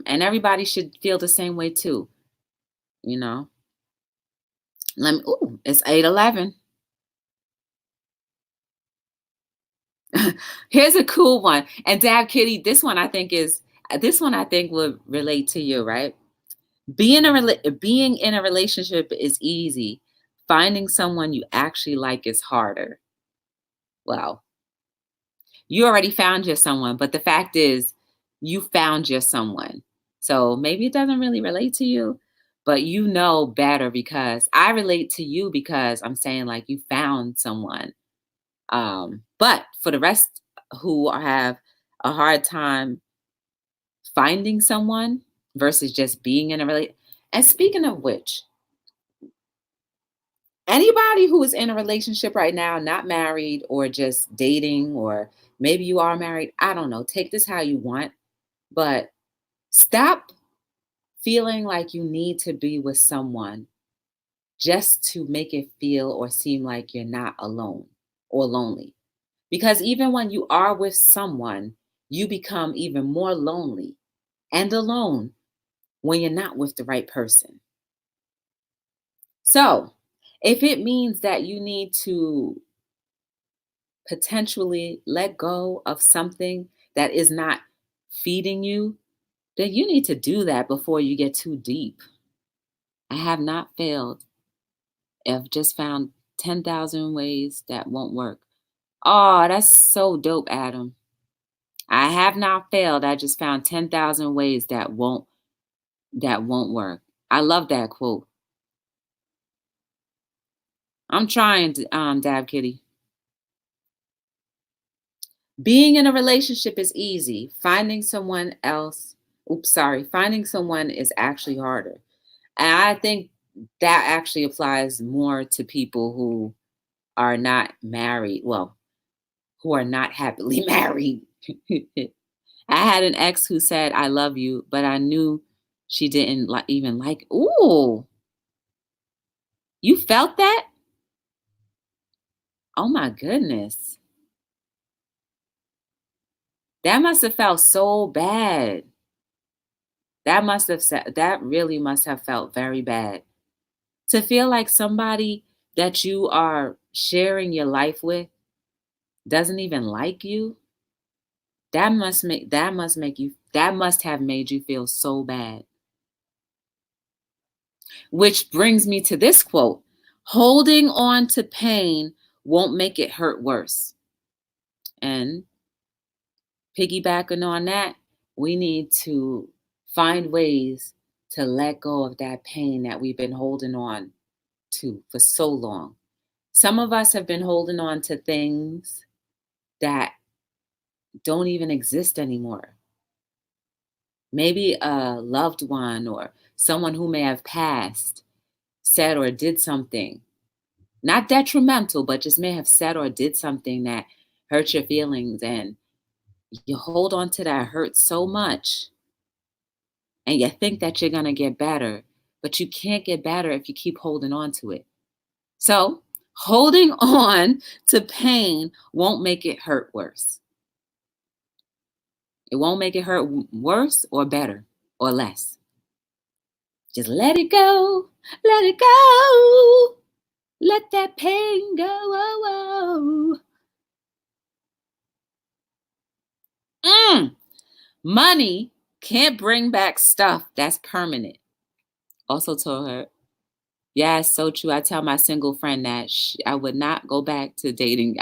A: And everybody should feel the same way too, you know. It's 8:11. Here's a cool one. And Dab Kitty, this one I think would relate to you, right? Being in a relationship is easy. Finding someone you actually like is harder. Well, you already found your someone, but the fact is you found your someone. So maybe it doesn't really relate to you, but you know better because I relate to you because I'm saying like you found someone. But for the rest who have a hard time finding someone versus just being in a relationship. And speaking of which, anybody who is in a relationship right now, not married or just dating, or maybe you are married, I don't know, take this how you want, but stop feeling like you need to be with someone just to make it feel or seem like you're not alone or lonely. Because even when you are with someone, you become even more lonely and alone when you're not with the right person. So, if it means that you need to potentially let go of something that is not feeding you, then you need to do that before you get too deep. I have not failed. I've just found 10,000 ways that won't work. Oh, that's so dope, Adam. I have not failed. I just found 10,000 ways that won't work. I love that quote. I'm trying to Dab Kitty. Being in a relationship is easy. Finding someone is actually harder. And I think that actually applies more to people who are not married. Well, who are not happily married. I had an ex who said, I love you, but I knew she didn't even like. Ooh, you felt that? Oh my goodness. That must have felt so bad. That really must have felt very bad. To feel like somebody that you are sharing your life with doesn't even like you. That must have made you feel so bad. Which brings me to this quote: holding on to pain won't make it hurt worse. And piggybacking on that, we need to find ways to let go of that pain that we've been holding on to for so long. Some of us have been holding on to things that don't even exist anymore. Maybe a loved one or someone who may have passed said or did something, not detrimental, but just may have said or did something that hurt your feelings. And you hold on to that hurt so much and you think that you're going to get better, but you can't get better if you keep holding on to it. So, holding on to pain won't make it hurt worse. It won't make it hurt worse or better or less. Just let it go. Let it go. Let that pain go. Oh, oh. Money can't bring back stuff that's permanent. Also told her, yeah, it's so true. I tell my single friend that I would not go back to dating.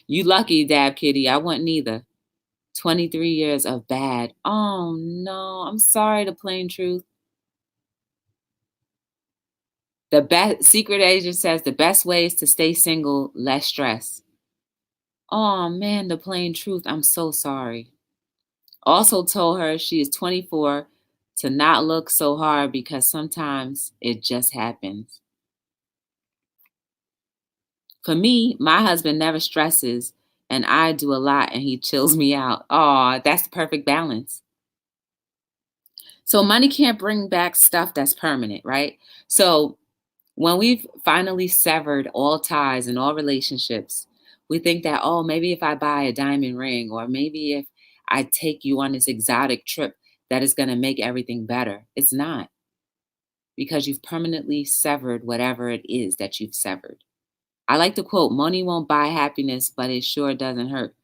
A: You lucky, Dab Kitty. I wouldn't either. 23 years of bad. Oh no, I'm sorry, the plain truth. The best secret agent says the best way is to stay single, less stress. Oh man, the plain truth. I'm so sorry. Also told her she is 24 to not look so hard because sometimes it just happens. For me, my husband never stresses and I do a lot and he chills me out. Oh, that's the perfect balance. So money can't bring back stuff that's permanent, right? So when we've finally severed all ties and all relationships, we think that, oh, maybe if I buy a diamond ring, or maybe if I take you on this exotic trip, that is going to make everything better. It's not, because you've permanently severed whatever it is that you've severed. I like to quote, money won't buy happiness, but it sure doesn't hurt.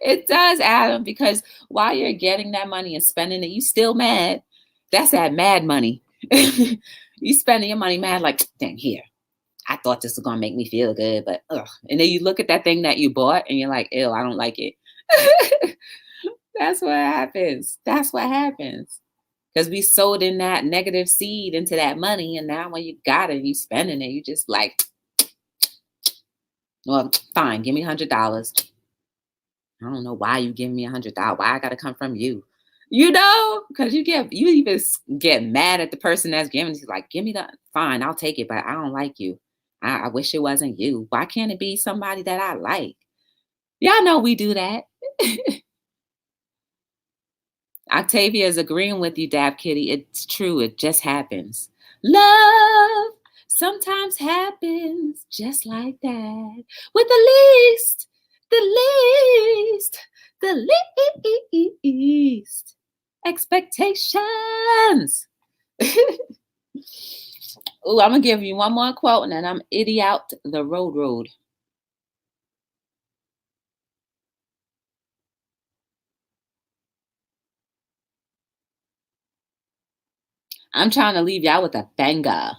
A: It does, Adam, because while you're getting that money and spending it, you still mad. That's that mad money. You spending your money mad, like, dang, here. I thought this was gonna make me feel good, but ugh. And then you look at that thing that you bought and you're like, ew, I don't like it. That's what happens. That's what happens. Because we sowed in that negative seed into that money, and now when you got it, you spending it, you just like, well, fine, give me $100. I don't know why you giving me $100. Why I gotta come from you? You know, because you even get mad at the person that's giving. He's like, give me the fine, I'll take it, but I don't like you. I wish it wasn't you. Why can't it be somebody that I like? Y'all know we do that. Octavia is agreeing with you, Dab Kitty. It's true. It just happens. Love sometimes happens just like that. With the least expectations. Ooh, I'm going to give you one more quote and then I'm idiot out the road. I'm trying to leave y'all with a banger.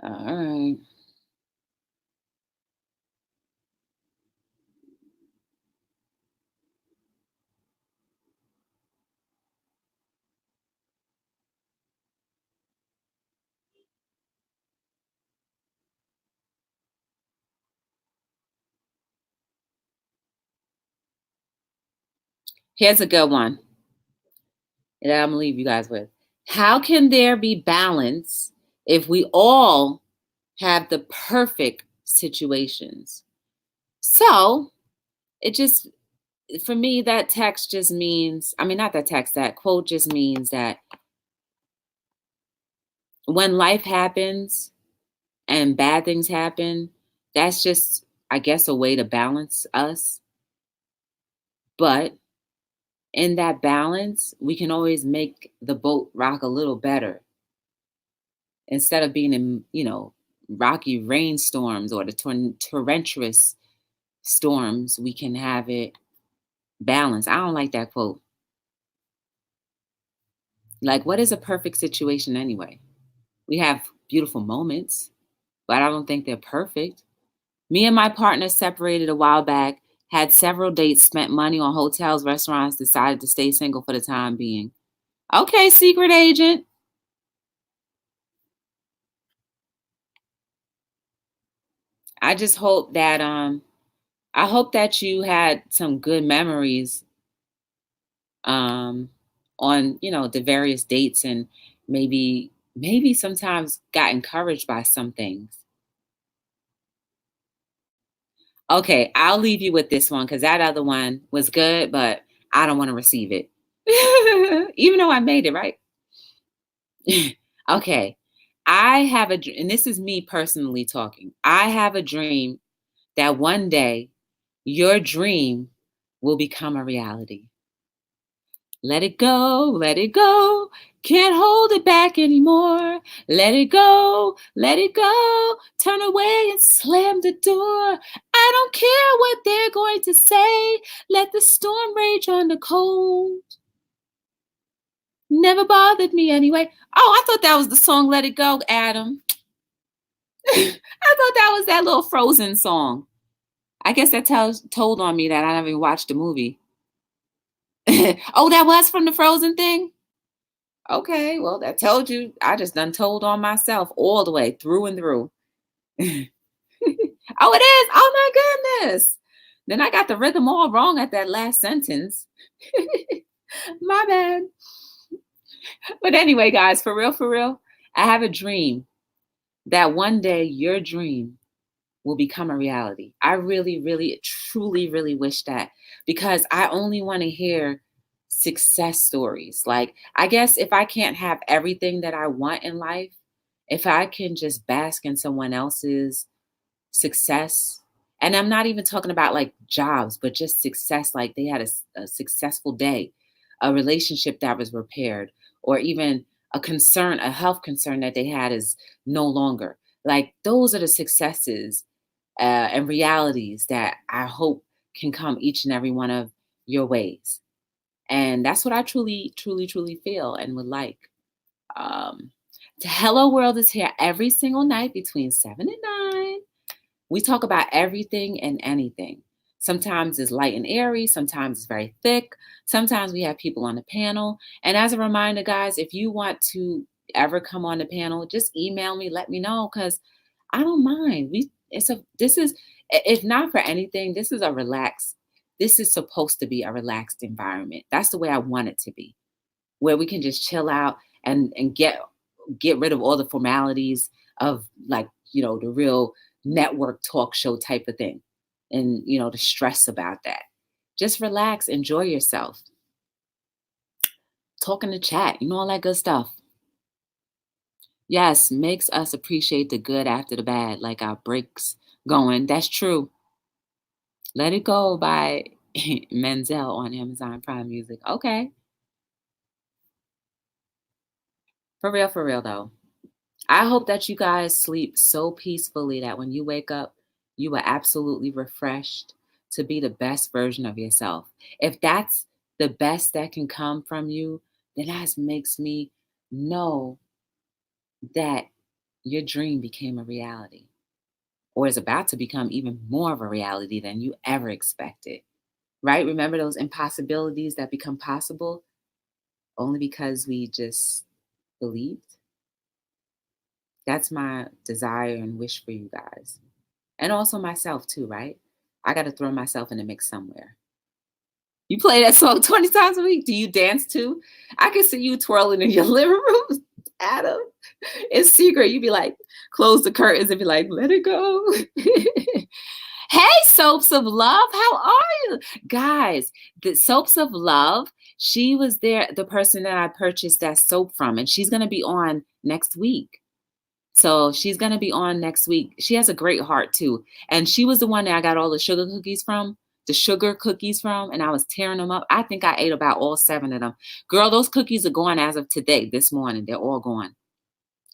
A: All right. Here's a good one that I'm going to leave you guys with. How can there be balance if we all have the perfect situations? So it just, for me, that text just means, not that text, that quote just means that when life happens and bad things happen, that's just, I guess, a way to balance us. But in that balance, we can always make the boat rock a little better. Instead of being in, rocky rainstorms or the torrentious storms, we can have it balanced. I don't like that quote. Like, what is a perfect situation anyway? We have beautiful moments, but I don't think they're perfect. Me and my partner separated a while back, had several dates, spent money on hotels, restaurants, decided to stay single for the time being. Okay, secret agent. I just hope that you had some good memories on, the various dates, and maybe sometimes got encouraged by some things. Okay, I'll leave you with this one because that other one was good, but I don't want to receive it. Even though I made it, right? Okay. I have a dream, and this is me personally talking. I have a dream that one day your dream will become a reality. Let it go, let it go. Can't hold it back anymore. Let it go, let it go. Turn away and slam the door. I don't care what they're going to say. Let the storm rage on the cold. Never bothered me anyway. Oh, I thought that was the song Let It Go, Adam. I thought that was that little Frozen song. I guess that told on me that I never even watched the movie. Oh, that was from the Frozen thing? Okay, well, that told you. I just done told on myself all the way through and through. Oh, it is. Oh, my goodness. Then I got the rhythm all wrong at that last sentence. My bad. But anyway, guys, for real, I have a dream that one day your dream will become a reality. I really, really, truly, really wish that, because I only want to hear success stories. Like, I guess if I can't have everything that I want in life, if I can just bask in someone else's success, and I'm not even talking about like jobs, but just success, like they had a successful day, a relationship that was repaired, or even a health concern that they had is no longer. Like, those are the successes and realities that I hope can come each and every one of your ways. And that's what I truly, truly, truly feel and would like. Um, the Hello World is here every single night between 7 and 9. We talk about everything and anything. Sometimes it's light and airy, sometimes it's very thick, sometimes we have people on the panel. And as a reminder, guys, if you want to ever come on the panel, just email me, let me know, because I don't mind. This is, if not for anything, this is supposed to be a relaxed environment. That's the way I want it to be, where we can just chill out and get rid of all the formalities of, like, the real network talk show type of thing, and the stress about that. Just relax, enjoy yourself, talk in the chat, all that good stuff. Yes, makes us appreciate the good after the bad, like our breaks going. That's true. Let It Go by Menzel on Amazon Prime Music. Okay. For real though. I hope that you guys sleep so peacefully that when you wake up, you are absolutely refreshed to be the best version of yourself. If that's the best that can come from you, then that makes me know that your dream became a reality, or is about to become even more of a reality than you ever expected. Right? Remember those impossibilities that become possible only because we just believed? That's my desire and wish for you guys. And also myself too, right? I got to throw myself in the mix somewhere. You play that song 20 times a week. Do you dance too? I can see you twirling in your living room, Adam. In secret, you'd be like, close the curtains and be like, let it go. Hey, Soaps of Love, how are you? Guys, the Soaps of Love, she was there, the person that I purchased that soap from, and she's going to be on next week. So she's going to be on next week. She has a great heart too. And she was the one that I got all the sugar cookies from, and I was tearing them up. I think I ate about all 7 of them. Girl, those cookies are gone as of today, this morning. They're all gone.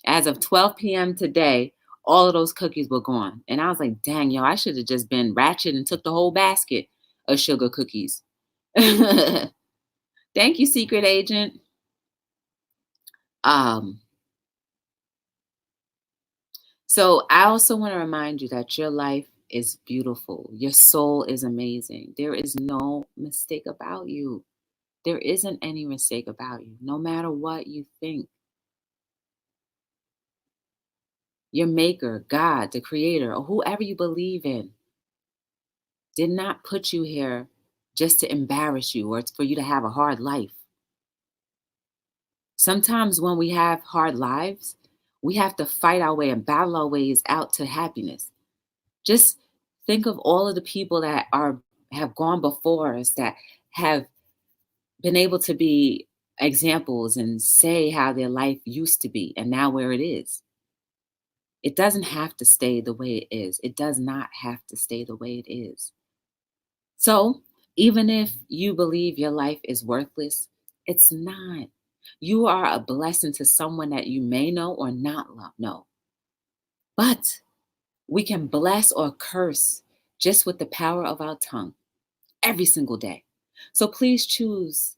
A: As of 12 p.m. today, all of those cookies were gone. And I was like, dang, yo, I should have just been ratchet and took the whole basket of sugar cookies. Thank you, Secret Agent. So I also want to remind you that your life is beautiful. Your soul is amazing. There is no mistake about you. There isn't any mistake about you, no matter what you think. Your maker, God, the creator, or whoever you believe in, did not put you here just to embarrass you or for you to have a hard life. Sometimes when we have hard lives, we have to fight our way and battle our ways out to happiness. Just think of all of the people that have gone before us, that have been able to be examples and say how their life used to be and now where it is. It doesn't have to stay the way it is. It does not have to stay the way it is. So even if you believe your life is worthless, it's not. You are a blessing to someone that you may know or not know. But we can bless or curse just with the power of our tongue every single day. So please choose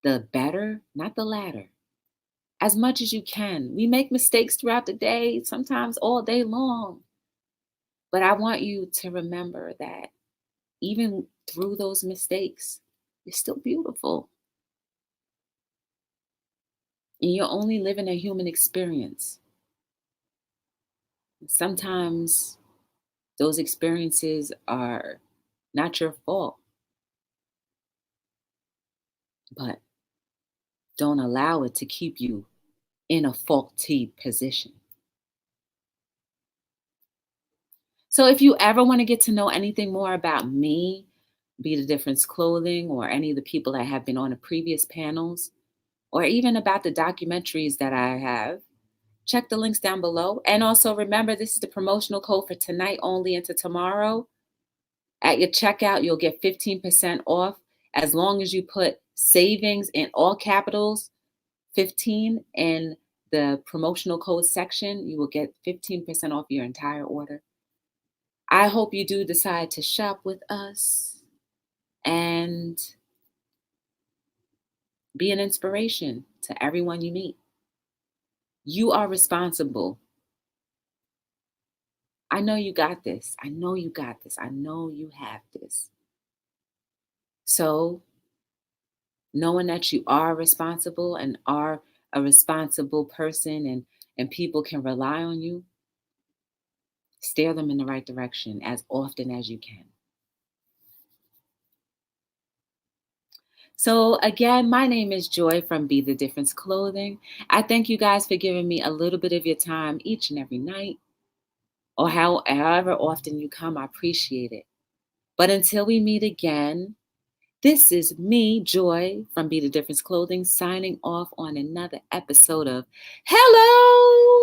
A: the better, not the latter, as much as you can. We make mistakes throughout the day, sometimes all day long. But I want you to remember that even through those mistakes, you're still beautiful. And you're only living a human experience. Sometimes those experiences are not your fault, but don't allow it to keep you in a faulty position. So if you ever want to get to know anything more about me, Be the Difference Clothing, or any of the people that have been on the previous panels, or even about the documentaries that I have, check the links down below. And also remember, this is the promotional code for tonight only into tomorrow. At your checkout, you'll get 15% off as long as you put savings in all capitals, 15 in the promotional code section. You will get 15% off your entire order. I hope you do decide to shop with us and be an inspiration to everyone you meet. You are responsible. I know you got this. I know you got this. I know you have this. So, knowing that you are responsible and are a responsible person, and people can rely on you, Steer them in the right direction as often as you can. So again, my name is Joy from Be the Difference Clothing. I thank you guys for giving me a little bit of your time each and every night, or however often you come. I appreciate it. But until we meet again, this is me, Joy from Be the Difference Clothing, signing off on another episode of Hello